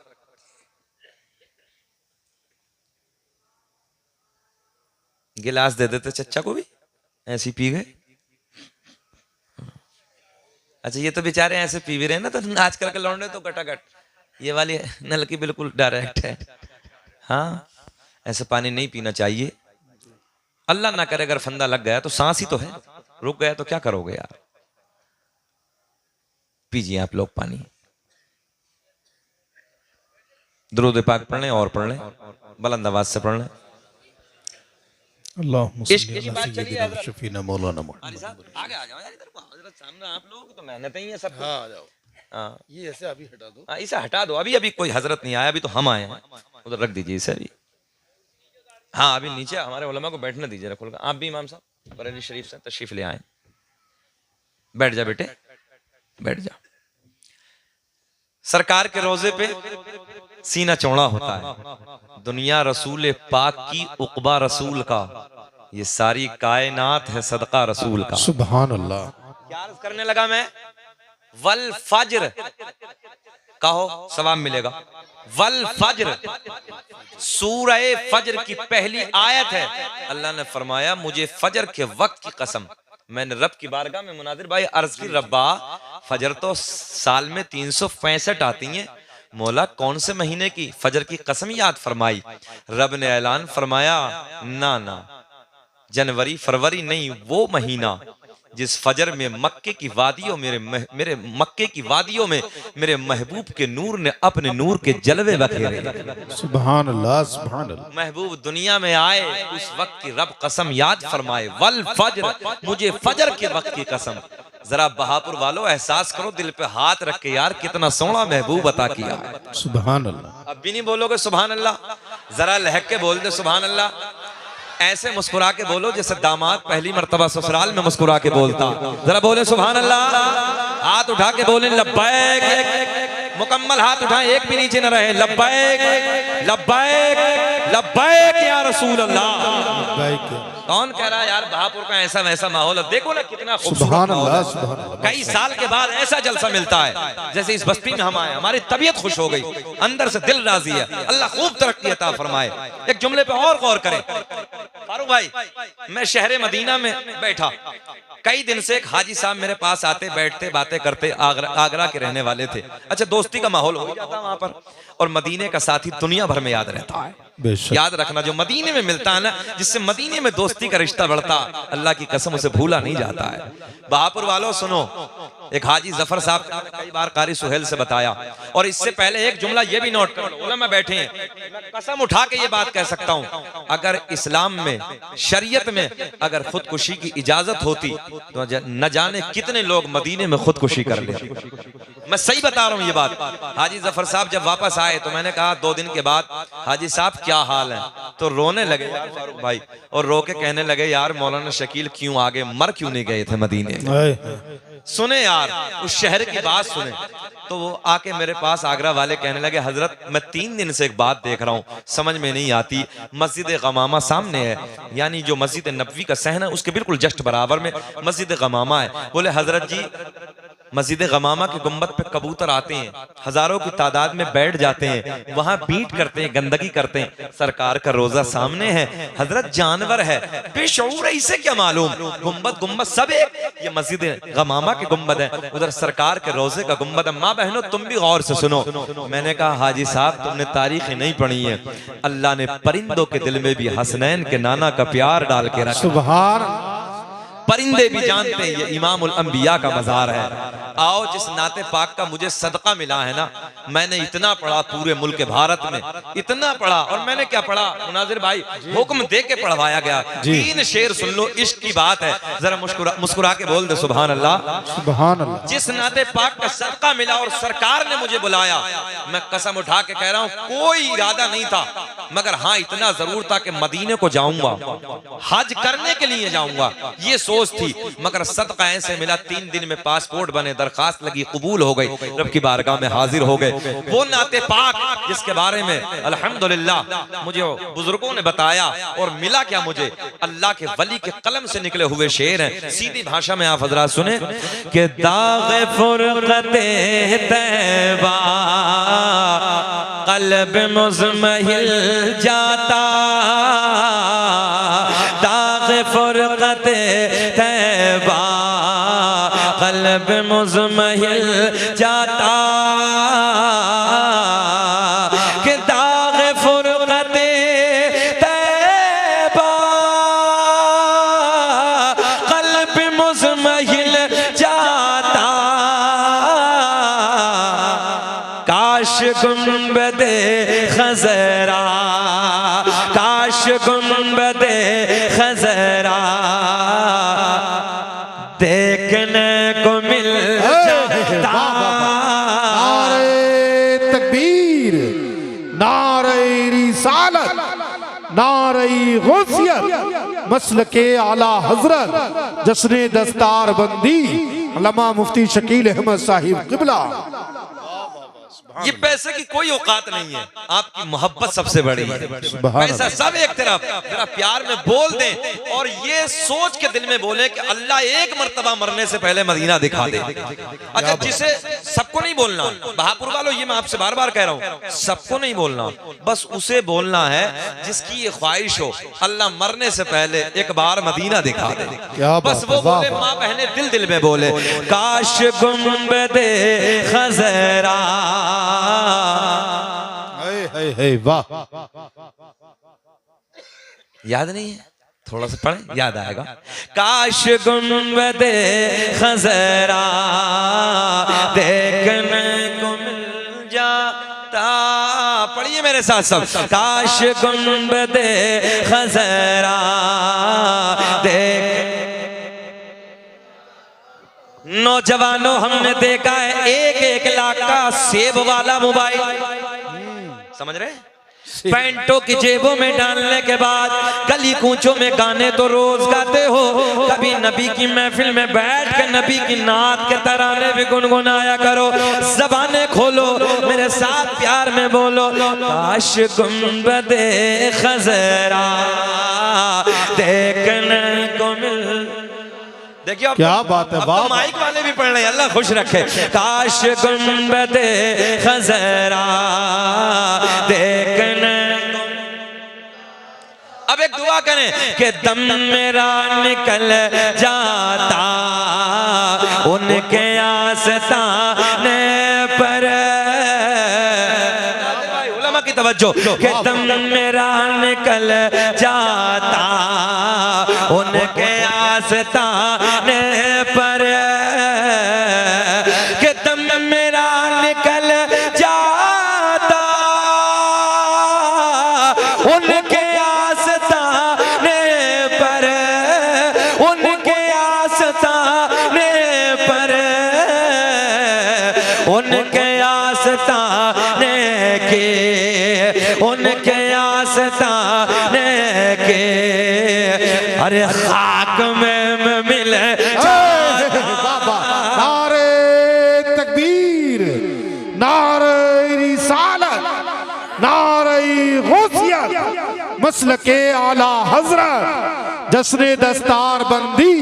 गिलास दे देते चच्चा को भी, ऐसे ही पी गए। अच्छा, ये तो बेचारे ऐसे पी भी रहे ना, तो आजकल के लौंडे तो गटागट, ये वाली नल की बिल्कुल डायरेक्ट है। हाँ, ऐसे पानी नहीं पीना चाहिए। अल्लाह ना करे अगर फंदा लग गया तो सांस ही तो है, रुक गया तो क्या करोगे यार। पीजिए आप लोग पानी, दुरूद पाक पढ़ लें और पढ़ लें, बुलंद आवाज से पढ़ लें। आगे आ जाओ यार, इधर सामने आप लोग तो मेहनत ही है सब। हाँ, जाओ। हाँ, ये ऐसे अभी हटा दो। हाँ, इसे हटा दो, अभी अभी कोई हजरत नहीं आया, अभी तो हम आए हैं। उधर रख दीजिए इसे अभी। हाँ, अभी नीचे हमारे उलमा को बैठने दीजिए, रखोगा। आप भी इमाम साहब बरेली शरीफ से तशरीफ ले आए, बैठ जा बेटे, बैठ जा। सरकार के रोजे पे सीना चौड़ा होता है। दुनिया रसूल पाक की, उक़बा रसूल का, ये सारी कायनात है सदका रसूल का। सुभान अल्लाह। क्या अर्ज करने लगा मैं? वल फज्र कहो सवाब मिलेगा। वल फज्र, सूरह फज्र की पहली आयत है। अल्लाह ने फरमाया मुझे फज्र के वक्त की कसम। मैंने रब की बारगाह में मुनादिर भाई अर्ज की, रब्बा फजर तो साल में 365 आती हैं, मौला कौन से महीने की फजर की कसम याद फरमाई? रब ने ऐलान फरमाया ना ना, जनवरी फरवरी नहीं, वो महीना जिस फजर में मक्के की वादियों मेरे मक्के की वादियों में मेरे महबूब के नूर ने अपने नूर के जलवे बखेरे। सुभान अल्लाह, सुभान अल्लाह। महबूब दुनिया में आए उस वक्त की रब कसम याद फरमाए, वल फज्र, मुझे फजर के वक्त की कसम। जरा बहापुर वालों एहसास करो, दिल पे हाथ रख के, यार कितना सोना महबूब अता किया है। सुभान अल्लाह। अब भी नहीं बोलोगे सुभान अल्लाह? जरा लहक के बोल दे सुभान अल्लाह। ऐसे मुस्कुरा के बोलो जैसे दामाद पहली मर्तबा ससुराल में मुस्कुरा के बोलता। जरा बोले सुभान अल्लाह। हाथ उठा के बोले लब्बैक, मुकम्मल हाथ उठाए, एक भी नीचे न रहे। लब्बैक लब्बैक लब्बैक या रसूल अल्लाह। कौन कह रहा है यार बहापुर का ऐसा वैसा माहौल है? देखो ना कितना खूबसूरत माहौल है। कई साल के बाद ऐसा जलसा मिलता है जैसे इस बस्ती में हम आए, हमारी तबीयत खुश हो गई, अंदर से दिल राजी है। अल्लाह खूब तरक्की अता फरमाए। एक जुमले पे और गौर करें फारूक भाई, मैं शहर मदीना में बैठा, कई दिन से एक हाजी साहब मेरे पास आते बैठते बातें करते, आगरा के रहने वाले थे। अच्छा दोस्ती का माहौल हो जाता वहां पर, और मदीने का साथी दुनिया भर में याद रहता है। याद रखना, जो मदीने में मिलता है ना, जिससे मदीने में दोस्ती का रिश्ता बढ़ता, अल्लाह की कसम उसे भूला नहीं जाता है। बहापुर वालों सुनो, एक हाजी जफर साहब ने कई बार कारी सुहेल से बताया, और इससे पहले एक जुमला ये भी नोट करो, उलमा बैठे हैं, मैं कसम उठा के ये बात कह सकता हूँ, अगर इस्लाम में शरीयत में अगर खुदकुशी की इजाजत होती तो न जाने कितने लोग मदीने में खुदकुशी कर ले। मैं सही बता रहा हूँ ये बात। हाजी जफर साहब जब वापस आए तो मैंने कहा 2 दिन के बाद, हाजी साहब क्या हाल है? तो रोने लगे यार फारूक भाई, और रो के कहने लगे यार मौलाना शकील क्यों आगे, मर क्यों नहीं गए थे मदीने में? सुने यार उस शहर की बात सुने। तो वो आके मेरे पास आगरा वाले कहने लगे हजरत मैं 3 दिन से एक बात देख रहा हूँ, समझ में नहीं आती। मस्जिद गमामा सामने है, यानी जो मस्जिद नबवी का सहन है उसके बिल्कुल जस्ट बराबर में मस्जिद गमामा है। बोले हजरत जी मस्जिद गमामा के गुम्बद पे कबूतर आते हैं, हजारों की तादाद में बैठ जाते हैं, वहां बीट करते हैं, गंदगी करते हैं। सरकार का रोजा सामने है, हजरत जानवर है, बेशऊर है, इसे क्या मालूम? गुम्बद सब एक, ये मस्जिद गमामा के गुम्बद है, उधर सरकार के रोजे का गुम्बद है। माँ बहनों तुम भी गौर से सुनो। मैंने कहा हाजी साहब तुमने तारीख नहीं पढ़ी है, अल्लाह ने परिंदों के दिल में भी हसनैन के नाना का प्यार डाल के रखा। सुभान। परिंदे भी जानते हैं ये इमामुल अंबिया का मजार है। आओ जिस नाते पाक का मुझे सदका मिला है ना, मैंने इतना पढ़ा पूरे मुल्क भारत में, इतना पढ़ा, और मैंने क्या पढ़ा मुनाजिर भाई, हुक्म दे के पढ़वाया गया। 3 शेर सुन लो, इश्क की बात है, जरा मुस्कुरा के बोल दे सुभान अल्लाह। सुभान अल्लाह। जिस नाते पाक का सदका मिला और सरकार ने मुझे बुलाया, मैं कसम उठा के कह रहा हूँ कोई इरादा नहीं था, मगर हाँ इतना जरूर था कि मदीने को जाऊंगा, हज करने के लिए जाऊंगा, ये सोच थी। मगर सदका ऐसे मिला, 3 दिन में पासपोर्ट बने, दरखास्त लगी, कबूल हो गई, रब की बारगाह में हाजिर हो गए। वो नाते पाक जिसके बारे में अल्हम्दुलिल्लाह मुझे बुजुर्गों ने बताया, और मिला क्या मुझे, अल्लाह के वली के कलम से निकले हुए शेर हैं। सीधी भाषा में आप हजरात सुने कि दाग़े फुरक़ते तैबा क़ल्ब मुज़महिल जाता, दाग़े फुरक़ते तैबा क़ल्ब मुज़महिल जाता, कि दाग़े फुरक़ते तैबा क़ल्ब मुज़महिल जाता, काश गुंबदे खज़रा, काश गुंबदे खज़रा देखने को मिल जाता। नारे तकबीर, नारे रिसालत, नारे गौसियत, मसलके आला हजरत, जश्न दस्तार बंदी, अल्लामा मुफ्ती शकील अहमद साहिब क़िबला। ये पैसे की कोई औकात नहीं है, आपकी मोहब्बत सबसे बड़ी है। पैसा सब एक तरफ, जरा प्यार में बोल दें और ये सोच के दिल में बोले कि अल्लाह एक मर्तबा मरने से पहले मदीना दिखा दे। अच्छा, जिसे सबको नहीं बोलना, बहापुर वालों ये मैं आपसे बार बार कह रहा हूँ, सबको नहीं बोलना, बस उसे बोलना है जिसकी ये ख्वाहिश हो अल्लाह मरने से पहले एक बार मदीना दिखा दे। बस वो बोले, माँ बहने दिल दिल में बोले, काश गुंबदे खज़रा। वाह, याद नहीं है? थोड़ा सा पढ़े, याद आएगा। काश गुंबदे खज़रा देखने को मिल जाता। पढ़िए मेरे साथ सब। काश गुंबदे खज़रा देख। नौजवानों, हमने देखा है 1-1 लाख का सेब वाला मोबाइल, समझ रहे? पैंटों की जेबों में डालने के बाद गली कूचों में गाने तो रोज गाते हो, कभी नबी की महफिल में बैठ कर नबी की नात के तराने भी गुनगुनाया करो। ज़बानें खोलो, मेरे साथ प्यार में बोलो, काश गुंबदे खज़रा देखने को मिल। देखिए क्या बात है, वाह। माइक वाले भी पढ़ रहे हैं, अल्लाह खुश रखे। काश गुंबदे खज़रा देखने। अब एक दुआ करें कि दम मेरा निकल जाता उनके आस्ताने पर। उलमा की तवज्जो, कि दम मेरा निकल जाता उनके आस्ताने पर, कि दम मेरा निकल जाता उनके आस्ताने पर, उनके आस्ताने पर, उनके आस्ताने के, उनके आस्ताने के। अरे खाक में मिले। नारे तकबीर, नारे रिसालत, नारे गौसियत, मसलके आला हजरत, जश्न दस्तार बंदी।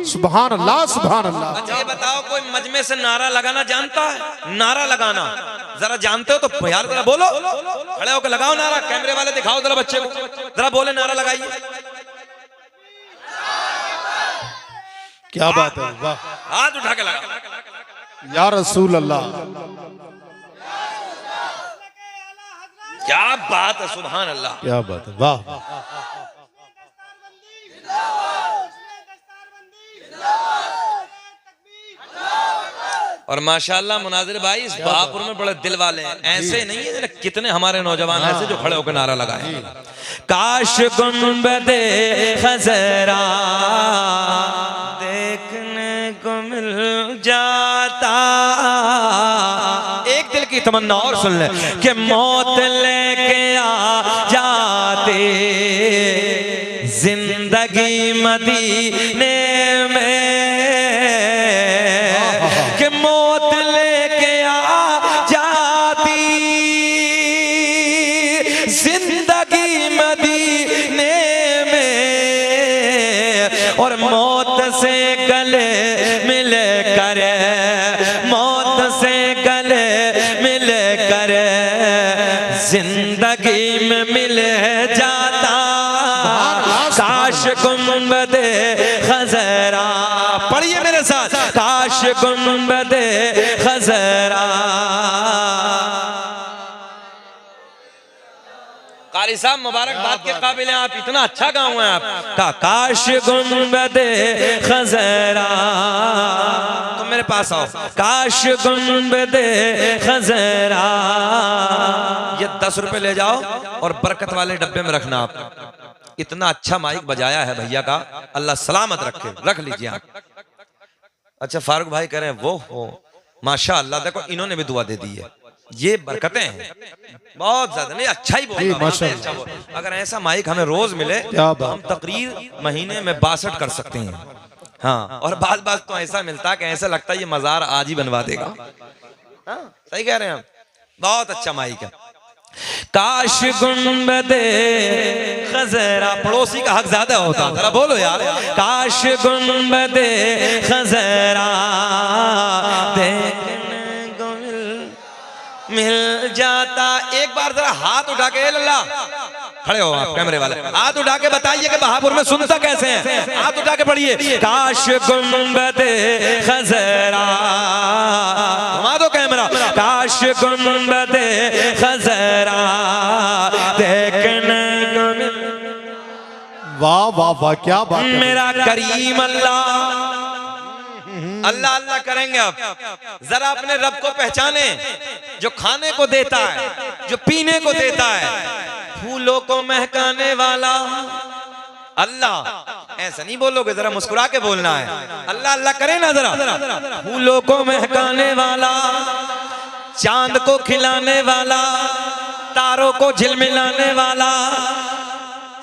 सुभान अल्लाह, सुभान अल्लाह। अच्छा ये बताओ, कोई मजमे से नारा लगाना जानता है? नारा लगाना जरा जानते हो तो यार जरा बोलो, खड़े होकर लगाओ नारा। कैमरे वाले दिखाओ जरा बच्चे को, जरा बोले, नारा लगाइए। क्या बात है, वाह। हाथ उठा के लगा, या रसूल अल्लाह। क्या बात है, सुभान अल्लाह। क्या बात है, वाह। और माशाल्लाह मुनाजिर भाई इस बहापुर में बड़े दिल वाले हैं, ऐसे नहीं है कितने हमारे नौजवान ऐसे जो खड़े होकर नारा लगाए। काश गुंबदे खज़रा देखने को मिल जाता। एक दिल की तमन्ना और सुन ले, कि मौत लेके आ जाते जिंदगी मदीने में, कि मौत लेके आ जाती जिंदगी मदीने में, और मौत से गले मिल कर, मौत से गले मिल कर जिंदगी में मिल जाता। काश गुंबदे खज़रा, पढ़िए मेरे साथ, काश गुंबदे खज़रा। कारी साहब मुबारकबाद के काबिल हैं आप, इतना अच्छा गाँव है आपका। काश गुंबदे खज़रा, तुम मेरे पास आओ। काश गुंबदे खज़रा, ये 10 रुपए ले जाओ और बरकत वाले डब्बे में रखना आप। इतना अच्छा माइक बजाया है भैया का, अल्लाह सलामत रखे, रख लीजिए आप। अच्छा फारूक भाई कह रहे हैं वो हो, माशाअल्लाह। देखो इन्होंने भी दुआ दे दी है, ये बरकतें हैं बहुत ज्यादा। नहीं अच्छा ही बोल, अगर ऐसा माइक हमें रोज मिले तो हम तकरीर महीने में 62 कर सकते हैं। हाँ, और बात तो ऐसा मिलता है कि ऐसा लगता है ये मजार आज ही बनवा देगा। हाँ, सही कह रहे हैं हम। बहुत अच्छा माइक है। काश गुंबदे खज़रा, पड़ोसी का हक ज्यादा होता, जरा बोलो यार। काश गुंबदे खज़रा देखने को मिल जाता। एक बार जरा हाथ उठा के, अल्लाह खड़े हो आप कैमरे वाले, हाथ उठा के बताइए कि बहापुर में सुनता कैसे है। हाथ उठा के पढ़िए, काश गुंबदे खज़रा, घुमा दो कैमरा। काश गुंबदे खज़रा देखने को मिल। वाह वाह वाह, क्या बात है। मेरा करीम अल्लाह, अल्लाह अल्लाह करेंगे। अब जरा अपने रब को पहचाने, जो खाने को देता है, जो पीने को देता है, फूलों को महकाने वाला अल्लाह। ऐसा नहीं बोलोगे, जरा मुस्कुरा के बोलना है। अल्लाह अल्लाह करें ना जरा। फूलों को महकाने वाला, चांद को खिलाने वाला, तारों को झिलमिलाने वाला,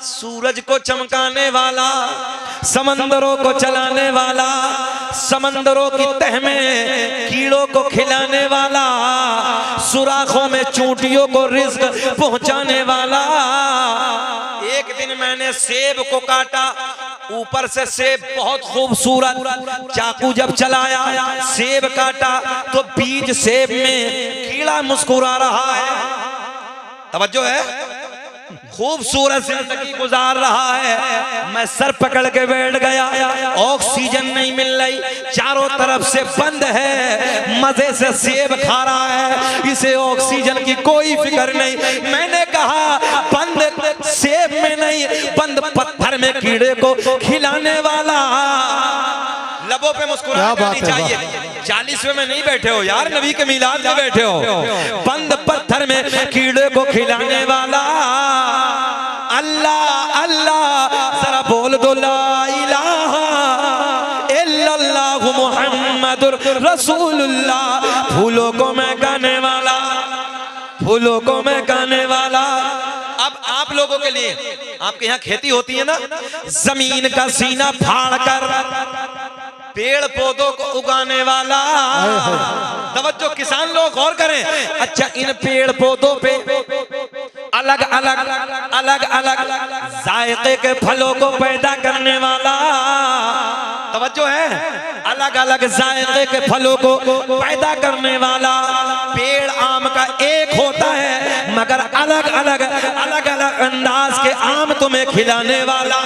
सूरज को चमकाने वाला, समंदरों को चलाने वाला, समंदरों की तह में कीड़ों को खिलाने वाला, सुराखों में चूंटियों को रिज्क पहुंचाने वाला। एक दिन मैंने सेब को काटा, ऊपर से सेब बहुत खूबसूरत, चाकू जब चलाया सेब काटा तो बीज सेब में कीड़ा मुस्कुरा रहा है। तवज्जो है, खूबसूरत जिंदगी गुजार रहा है। मैं सर पकड़ के बैठ गया, ऑक्सीजन नहीं मिल रही, चारों तरफ से बंद है, मजे से सेब खा रहा है, इसे ऑक्सीजन की कोई फिक्र नहीं। मैंने कहा बंद सेब में नहीं, बंद पत्थर में कीड़े को खिलाने वाला। लबों पे मुस्कुराहट आनी चाहिए। 40वें में नहीं बैठे हो यार, नबी के मिलाद में बैठे हो। बंद पत्थर में कीड़े को खिलाने वाला अल्लाह अल्लाह। जरा बोल दो ला इलाहा इल्लल्लाहु मुहम्मदुर रसूलुल्लाह। फूलों को महकाने वाला, फूलों को महकाने वाला। अब आप लोगों के लिए, आपके यहाँ खेती होती है ना, जमीन का सीना फाड़ कर पेड़ पौधों को उगाने वाला। तवज्जो किसान लोग गौर करें। अच्छा, इन पेड़ पौधों पे अलग अलग अलग अलग जायके के फलों को पैदा करने वाला। तवज्जो है, अलग अलग जायके के फलों को पैदा करने वाला। पेड़ आम का एक होता है, मगर अलग अलग अलग अलग अंदाज के आम तुम्हें खिलाने वाला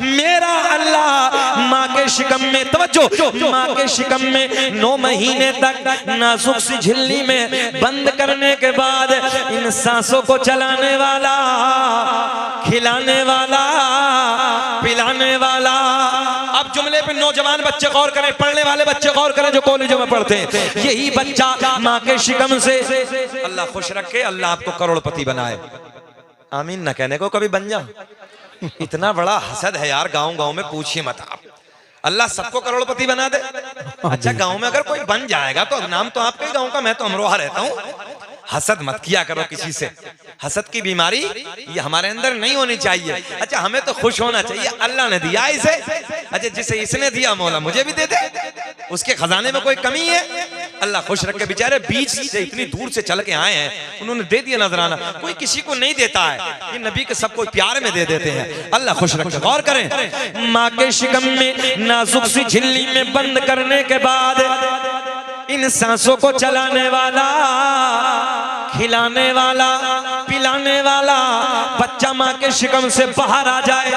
मेरा अल्लाह। माँ के शिकम में, तवज्जो, माँ के शिकम में 9 महीने तक नाजुक सी झिल्ली में बंद करने के बाद इन सांसों को चलाने वाला, खिलाने वाला, पिलाने वाला। अब जुमले पे नौजवान बच्चे गौर करें, पढ़ने वाले बच्चे गौर करें जो कॉलेजों में पढ़ते हैं। यही बच्चा माँ के शिकम से, अल्लाह खुश रखे, अल्लाह आपको करोड़पति बनाए। आमीन ना कहने को कभी बन जाओ। इतना बड़ा हसद है यार गांव गांव में, पूछिए मत आप। अल्लाह सबको करोड़पति बना दे। अच्छा, गांव में अगर कोई बन जाएगा तो नाम तो आपके गांव का, मैं तो अमरोहा रहता हूँ। हसद मत किया करो किसी से। हसद की बीमारी ये हमारे अंदर नहीं होनी चाहिए। अच्छा, हमें तो खुश होना चाहिए, अल्लाह ने दिया इसे। अच्छा, जिसे इसने दिया मौला मुझे भी दे दे, उसके खजाने में कोई कमी है, अल्लाह खुश रखे। बेचारे बीच से इतनी दूर से चल के आए हैं, उन्होंने दे दिया नजराना। कोई किसी को नहीं देता है, ये नबी के सबको प्यार में दे देते हैं। अल्लाह खुश रखे। गौर करें, माँ के शिकम में नाजुक सी झिल्ली में बंद करने के बाद इन सांसों को चलाने वाला, खिलाने वाला, पिलाने वाला। बच्चा माँ के शिकम से बाहर आ जाए,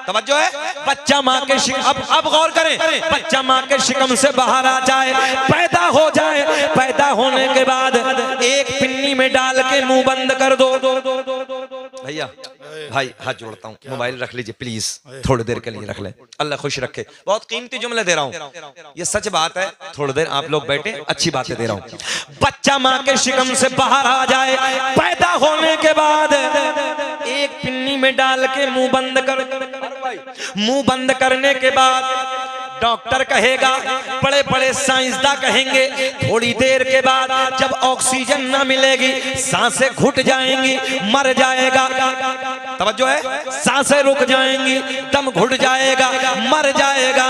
तवज्जो है, बच्चा माँ के अब गौर करें, बच्चा माँ के शिकम से बाहर आ जाए, पैदा हो जाए। पैदा होने के बाद एक पिन्नी में डाल के मुंह बंद कर दो। भैया भाई हाथ जोड़ता हूँ, मोबाइल रख लीजिए प्लीज, थोड़ी देर के लिए रख ले, अल्लाह खुश रखे। बहुत कीमती जुमले दे रहा हूँ, ये सच बात है। थोड़ी देर आप लोग बैठे, अच्छी बातें दे रहा हूँ। बच्चा माँ के शिकम से बाहर आ जाए, पैदा होने के बाद एक पिन्नी में डाल के मुंह बंद कर, मुंह बंद करने के बाद डॉक्टर कहेगा, बड़े बड़े साइंसदान कहेंगे, थोड़ी देर के बाद जब ऑक्सीजन ना मिलेगी, सांसें घुट जाएंगी, मर जाएगा। तवज्जो है, सांसें रुक जाएंगी, दम घुट जाएगा, मर जाएगा।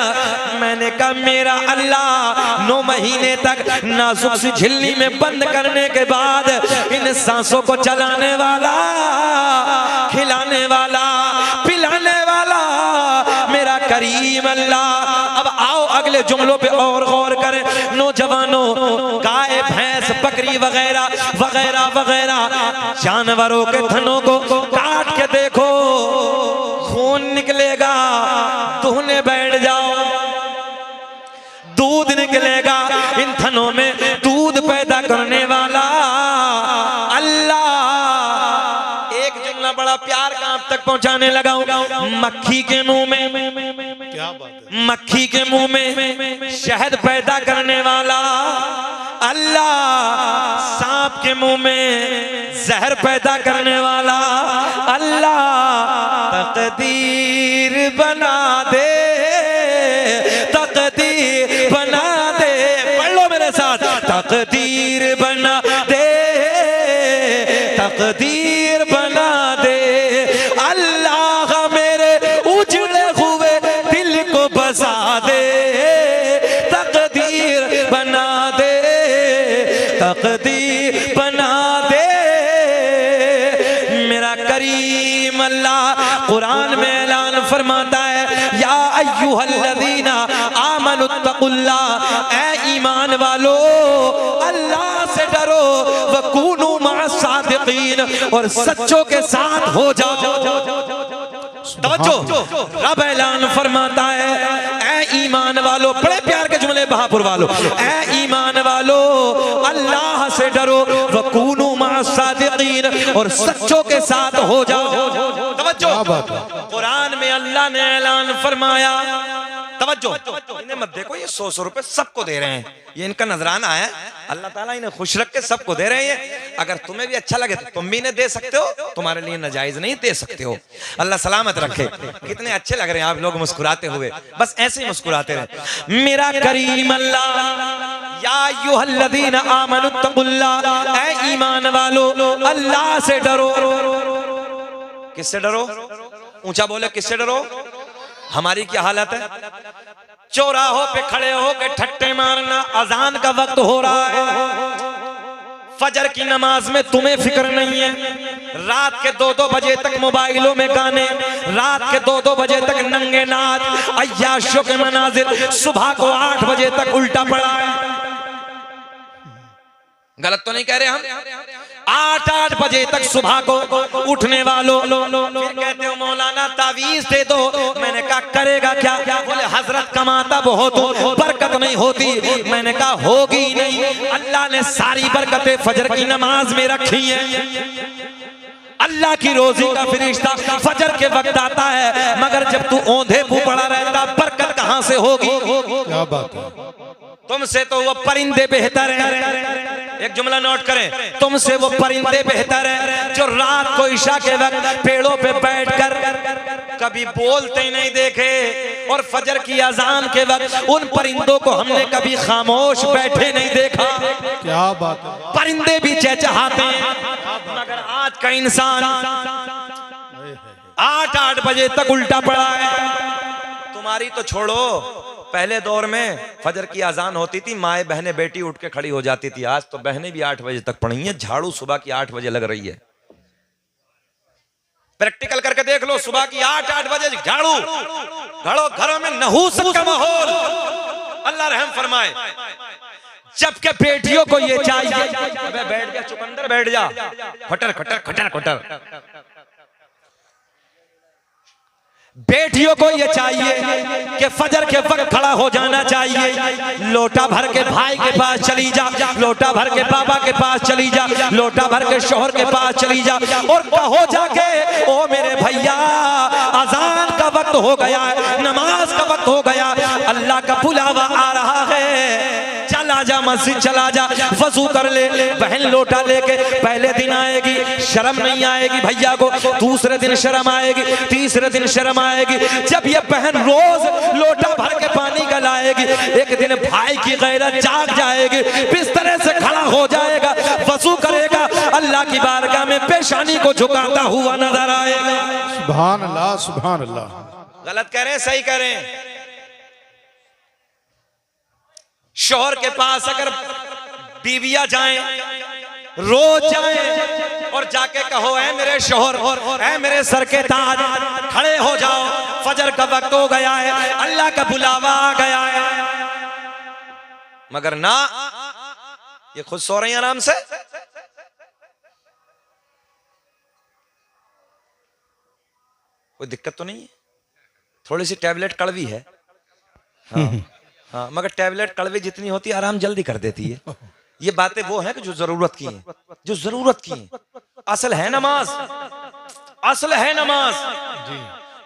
मैंने कहा मेरा अल्लाह 9 महीने तक नाजुक सी झिल्ली में बंद करने के बाद इन सांसों को चलाने वाला, खिलाने वाला, पिलाने वाला मेरा करीम अल्लाह। अब आओ अगले जुमलों पे और गौर करें। नौजवानों, गाय, भैंस, बकरी वगैरह वगैरह वगैरह जानवरों के थनों को काट के देखो, खून निकलेगा, दुहने बैठ जाओ, दूध निकलेगा। इन थनों में दूध पैदा करने वाला अल्लाह। एक जुमला बड़ा प्यार का आप तक पहुंचाने लगा हूं। मक्खी के मुंह में, क्या बात है, मक्खी के मुंह में शहद पैदा करने वाला अल्लाह। सांप के मुंह में जहर पैदा करने वाला अल्लाह। तकदीर बना दे, तकदीर बना दे, पढ़ लो मेरे साथ, तकदीर बना दे, तकदीर बना दे अल्लाह। मेरे उजड़े हुए दिल को बसा दे, तकदीर बना दे, तकदीर बना दे मेरा करीम अल्लाह। कुरान में ऐलान फरमाता है, या अय्युहल्लज़ीना आमनुत्तकुल्लाह, ऐ ईमान वालो अल्लाह से डरो, वकूनू मअस्सादिकीन, और सच्चों के साथ हो जाओ। तवज्जो, रब ऐलान फरमाता है, ऐ ईमान वालो, बड़े प्यार के जुमले बहापुर वालो, ऐ ईमान वालो अल्लाह से डरो, वकूनू मअस्सादिकीन, और सच्चों के साथ हो जाओ। तवज्जो, कुरान में अल्लाह ने ऐलान फरमाया, तवज्जो, इन्हें मत देखो, ये 100 रुपए सबको दे रहे हैं, ये इनका नजराना है, अल्लाह ताला इन्हें खुश रख के सबको दे रहे हैं। अगर तुम्हें भी अच्छा लगे तो तुम भी इन्हें दे सकते हो, तुम्हारे लिए नाजायज नहीं, दे सकते हो। अल्लाह सलामत रखे। कितने अच्छे लग रहे हैं आप लोग मुस्कुराते हुए, बस ऐसे ही मुस्कुराते रहे मेरा करीम अल्लाह। या अय्युहल्लज़ीना आमनुत्तकुल्लाह, ऐ ईमान वालो अल्लाह से डरो। किससे डरो? ऊंचा बोले, किससे डरो? हमारी क्या हालत है? चौराहों पे खड़े हो के ठट्टे मारना। अजान का वक्त हो रहा है, फजर की नमाज में तुम्हें फिक्र नहीं है। रात के 2-2 बजे तक मोबाइलों में गाने, रात के 2-2 बजे तक नंगे नाच, अय्याशों के मनाजिर, सुबह को 8 बजे तक उल्टा पड़ा है। गलत तो नहीं कह रहे हम? 8-8 बजे तक सुबह को उठने वालों, फिर कहते हो मौलाना तावीज दे दो। मैंने कहा करेगा क्या? बोले हजरत कमाता बहुत हो, बरकत नहीं होती। मैंने कहा होगी नहीं, अल्लाह ने सारी बरकतें फजर की नमाज में रखी हैं। अल्लाह की रोजी का फरिश्ता फजर के वक्त आता है, मगर जब तू औंधे मुंह पड़ा रहता, बरकत कहां से होगी? क्या बात है, तुमसे तो वो परिंदे बेहतर हैं। एक जुमला नोट करें, तुमसे वो परिंदे बेहतर हैं जो रात को इशा के वक्त पेड़ों पे बैठकर कभी बोलते ही नहीं देखे, और फजर की अजान के वक्त उन परिंदों को हमने कभी खामोश बैठे नहीं देखा। क्या बात है, परिंदे भी चहचहाते हैं, मगर आज का इंसान 8-8 बजे तक उल्टा पड़ा है। तुम्हारी तो छोड़ो, पहले दौर में फजर की अजान होती थी, माए बहने बेटी उठ के खड़ी हो जाती थी। आज तो बहनें भी 8 बजे तक पड़ी हैं, झाड़ू सुबह की 8 बजे लग रही है। प्रैक्टिकल करके देख लो, सुबह की 8-8 बजे झाड़ू, घरों में नहूसत का माहौल। अल्लाह रहम फरमाए। जबकि बेटियों को ये चाहिए, अबे बैठ जा चुकंदर, बैठ जा, खटर खटर खटर खटर। बेटियों को ये चाहिए कि फजर के वक्त खड़ा हो जाना चाहिए। लोटा भर के भाई के पास चली जा, लोटा भर के बाबा के पास चली जा, लोटा भर के शोहर के पास चली जा, और कहो जाके, ओ मेरे भैया अजान का वक्त हो गया है, नमाज का वक्त हो गया, अल्लाह का बुलावा आ रहा है, चला जा मस्जिद चला जा, वजू कर ले। बहन लोटा लेके पहले दिन आएगी, शर्म नहीं आएगी भैया को, दूसरे दिन शर्म आएगी, तीसरे दिन शर्म आएगी। जब ये बहन रोज लोटा भर के पानी का लाएगी, एक दिन भाई की गैरत जाग जाएगी, बिस्तर से खड़ा हो जाएगा, वजू करेगा, अल्लाह की बारगाह में पेशानी को झुकाता हुआ नजर आएगा। सुभान अल्लाह, सुभान अल्लाह। गलत कह रहे हैं, सही कह रहे हैं? शोहर के पास अगर बीवियां जाएं, रोज जाएं और जाके कहो ऐ मेरे शोहर, ऐ मेरे सर के ताज, खड़े हो जाओ, फजर का वक्त हो गया है, अल्लाह का बुलावा आ गया है, मगर ना, ये खुद सो रही हैं आराम से। कोई दिक्कत तो नहीं है? थोड़ी सी टैबलेट कड़वी है, हाँ हाँ, मगर टैबलेट कड़वी जितनी होती है आराम जल्दी कर देती है। ये बातें वो हैं कि जो जरूरत की हैं, जो जरूरत की हैं। असल है नमाज, असल है नमाज।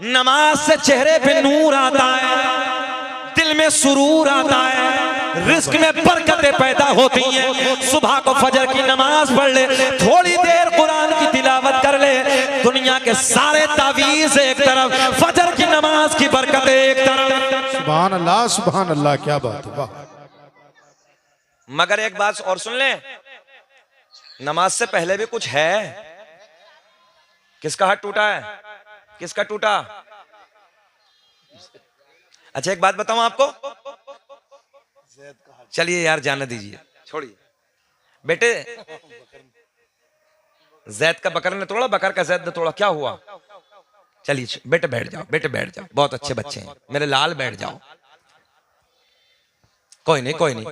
नमाज से चेहरे पे नूर आता है, दिल में सुरूर आता है, रिस्क में बरकतें पैदा होती हैं। सुबह को फजर की नमाज पढ़ ले, थोड़ी देर कुरान की तिलावत कर ले, दुनिया के सारे तावीज़ एक तरफ, फजर की नमाज की बरकतें एक तरफ। सुभान अल्लाह, सुभान अल्लाह, क्या बात है, वाह। मगर एक बात और सुन ले, नमाज से पहले भी कुछ है। किसका हाथ टूटा है? किसका टूटा? अच्छा एक बात बताऊं आपको, चलिए यार जाने दीजिए, छोड़िए। बेटे जैद का बकर ने तोड़ा, बकर का जैद ने तोड़ा, क्या हुआ? चलिए बेटे बैठ जाओ, बेटे बैठ जाओ, बहुत अच्छे बच्चे हैं मेरे लाल, बैठ जाओ। कोई नहीं, कोई नहीं,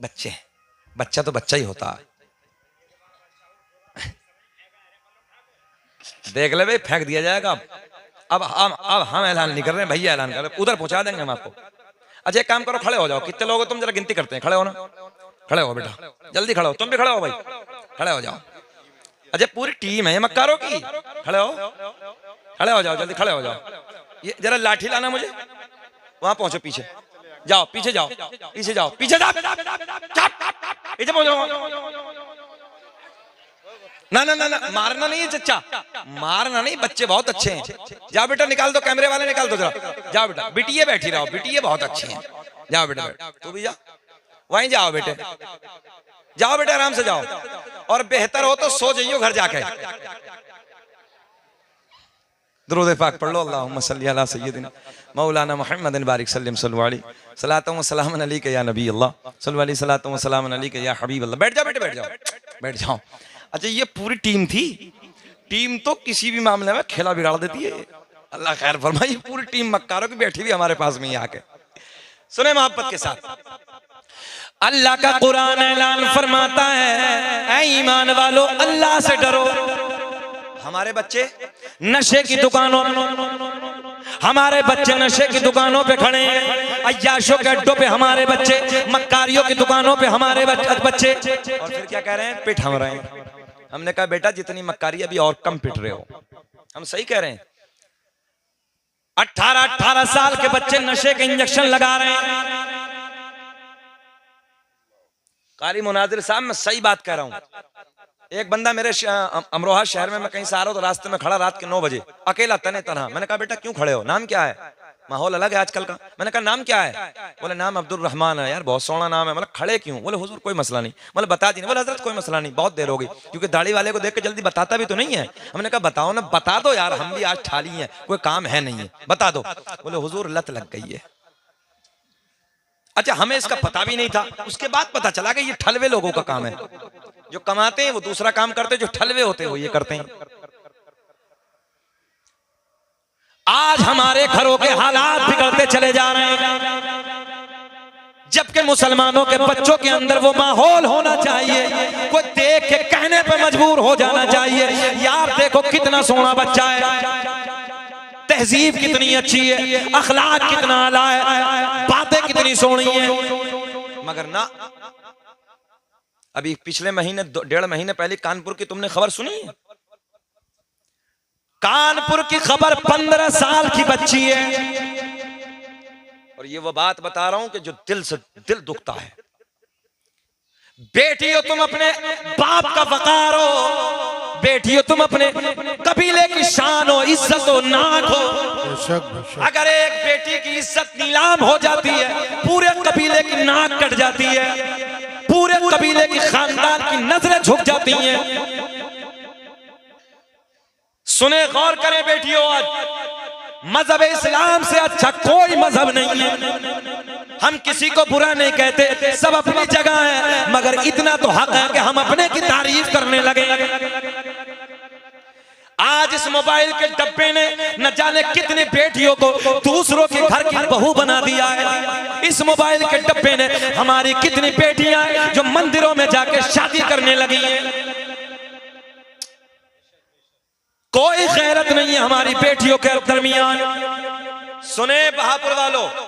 बच्चे, बच्चा तो बच्चा ही होता है। देख ले भाई, फेंक दिया जाएगा। अब हम ऐलान नहीं कर रहे हैं, भैया ऐलान कर रहे हैं, उधर पहुंचा देंगे हम आपको। अच्छा एक काम करो, खड़े हो जाओ। कितने लोग हो तुम? जरा गिनती करते हैं। खड़े हो ना, खड़े हो बेटा, जल्दी खड़े हो। तुम भी खड़े हो भाई, खड़े हो जाओ। अच्छा पूरी टीम है ये मक्कारों की, खड़े हो, खड़े हो जाओ, जल्दी खड़े हो जाओ। ये जरा लाठी लाना मुझे, वहां पहुंचो, पीछे जाओ, पीछे जाओ, पीछे जाओ, पीछे जाओ, पीछे पहुंचो। ना ना ना ना, मारना नहीं है चच्चा, मारना नहीं, बच्चे बहुत अच्छे हैं। जाओ बेटा, निकाल दो, कैमरे वाले निकाल दो जरा। जाओ बेटा, बिटिया बैठी रहो, बिटिया बहुत अच्छी हैं। जाओ बेटा, तू भी जा, वहीं जाओ बेटे, जाओ बेटा, आराम से जाओ। और बेहतर हो तो सो जाइयो घर जाके। दुरूद पाक पढ़ लो, अल्लाहुम्मा सल्ली अला सय्यदिना मौलाना मुहम्मदिन बारिक सल्लल्लाहु अलैहि सलातु व सलाम अलैका या नबी अल्लाह, सल्लल्लाहु अलैहि सलातु व सलाम अलैका या हबीब अल्लाह। बैठ जाओ बेटे, बैठ जाओ, बैठ जाओ। अच्छा ये पूरी टीम थी, टीम तो किसी भी मामले में खेला बिगाड़ देती है। अल्लाह खैर फरमाए, पूरी टीम मक्कारों की बैठी हुई हमारे पास में आके। सुने मोहब्बत के साथ, अल्लाह का कुरान ऐलान फरमाता है, ऐ ईमान वालो अल्लाह से डरो। हमारे बच्चे नशे की दुकानों, हमारे बच्चे नशे की दुकानों पे खड़े हैं, अय्याशों के अड्डों पे हमारे बच्चे, मक्कारियों की दुकानों पे हमारे बच्चे, और फिर क्या कह रहे हैं? पिट हम रहे हैं। हमने कहा बेटा जितनी मक्कारी अभी और कम पिट रहे हो। हम सही कह रहे हैं। 18 साल के बच्चे नशे के इंजेक्शन लगा रहे हैं। कारी मुनाजिर साहब मैं सही बात कह रहा हूं। एक बंदा मेरे अमरोहा शहर में, मैं कहीं से आ रहा हूं तो रास्ते में खड़ा रात के 9 बजे अकेला तने तनहा। मैंने कहा बेटा क्यों खड़े हो, नाम क्या है? माहौल अलग है आजकल का। मैंने कहा नाम क्या है? बोले नाम अब्दुल रहमान है। यार बहुत सोना नाम है। मतलब खड़े क्यों? बोले हुजूर कोई मसला नहीं। मतलब बता दी। बोले हजरत कोई मसला नहीं, बहुत देर हो गई, क्योंकि दाढ़ी वाले को देख के जल्दी बताता भी तो नहीं है। हमने कहा बताओ ना, बता दो यार, हम भी आज ठाली हैं, कोई काम है नहीं है, बता दो। बोले हुजूर लत लग गई है। अच्छा हमें इसका पता भी नहीं था, उसके बाद पता चला कि ये ठलवे लोगों का काम है। जो कमाते हैं वो दूसरा काम करते हैं, जो ठलवे होते हैं वो ये करते हैं। आज हमारे घरों के हालात बिगड़ते चले जा रहे हैं, जबकि मुसलमानों के बच्चों के अंदर वो माहौल होना चाहिए, कोई देख के कहने पे मजबूर हो जाना चाहिए, यार देखो कितना सोना बच्चा है, तहजीब कितनी अच्छी है, अखलाक कितना आला है, बातें कितनी सोनी है। मगर ना, अभी पिछले महीने 1.5 महीने पहले कानपुर की तुमने खबर सुनी? कानपुर की खबर, 15 साल की बच्ची है, और और ये वो बात बता रहा हूं कि जो दिल से दिल दुखता है। बेटियों तुम अपने बाप का वकार हो, बेटियों तुम अपने कबीले की शान हो, इज्जत हो, नाक हो। बेशक बेशक। अगर एक बेटी की इज्जत नीलाम हो जाती है, पूरे कबीले की नाक कट जाती है, पूरे कबीले की खानदान की नजरें झुक जाती हैं। सुने, गौर करें बेटियों, आज मजहब इस्लाम से अच्छा कोई मजहब नहीं है। हम किसी को बुरा नहीं कहते, सब अपनी जगह है, मगर इतना तो हक है कि हम अपने की तारीफ करने लगे। आज इस मोबाइल के डब्बे ने न जाने कितनी बेटियों को दूसरों के घर की बहू बना दिया है। इस मोबाइल के डब्बे ने हमारी कितनी बेटियां जो मंदिरों में जाके शादी करने लगी हैं। कोई गैरत नहीं है हमारी बेटियों के दरमियान। सुने बहापुर वालों,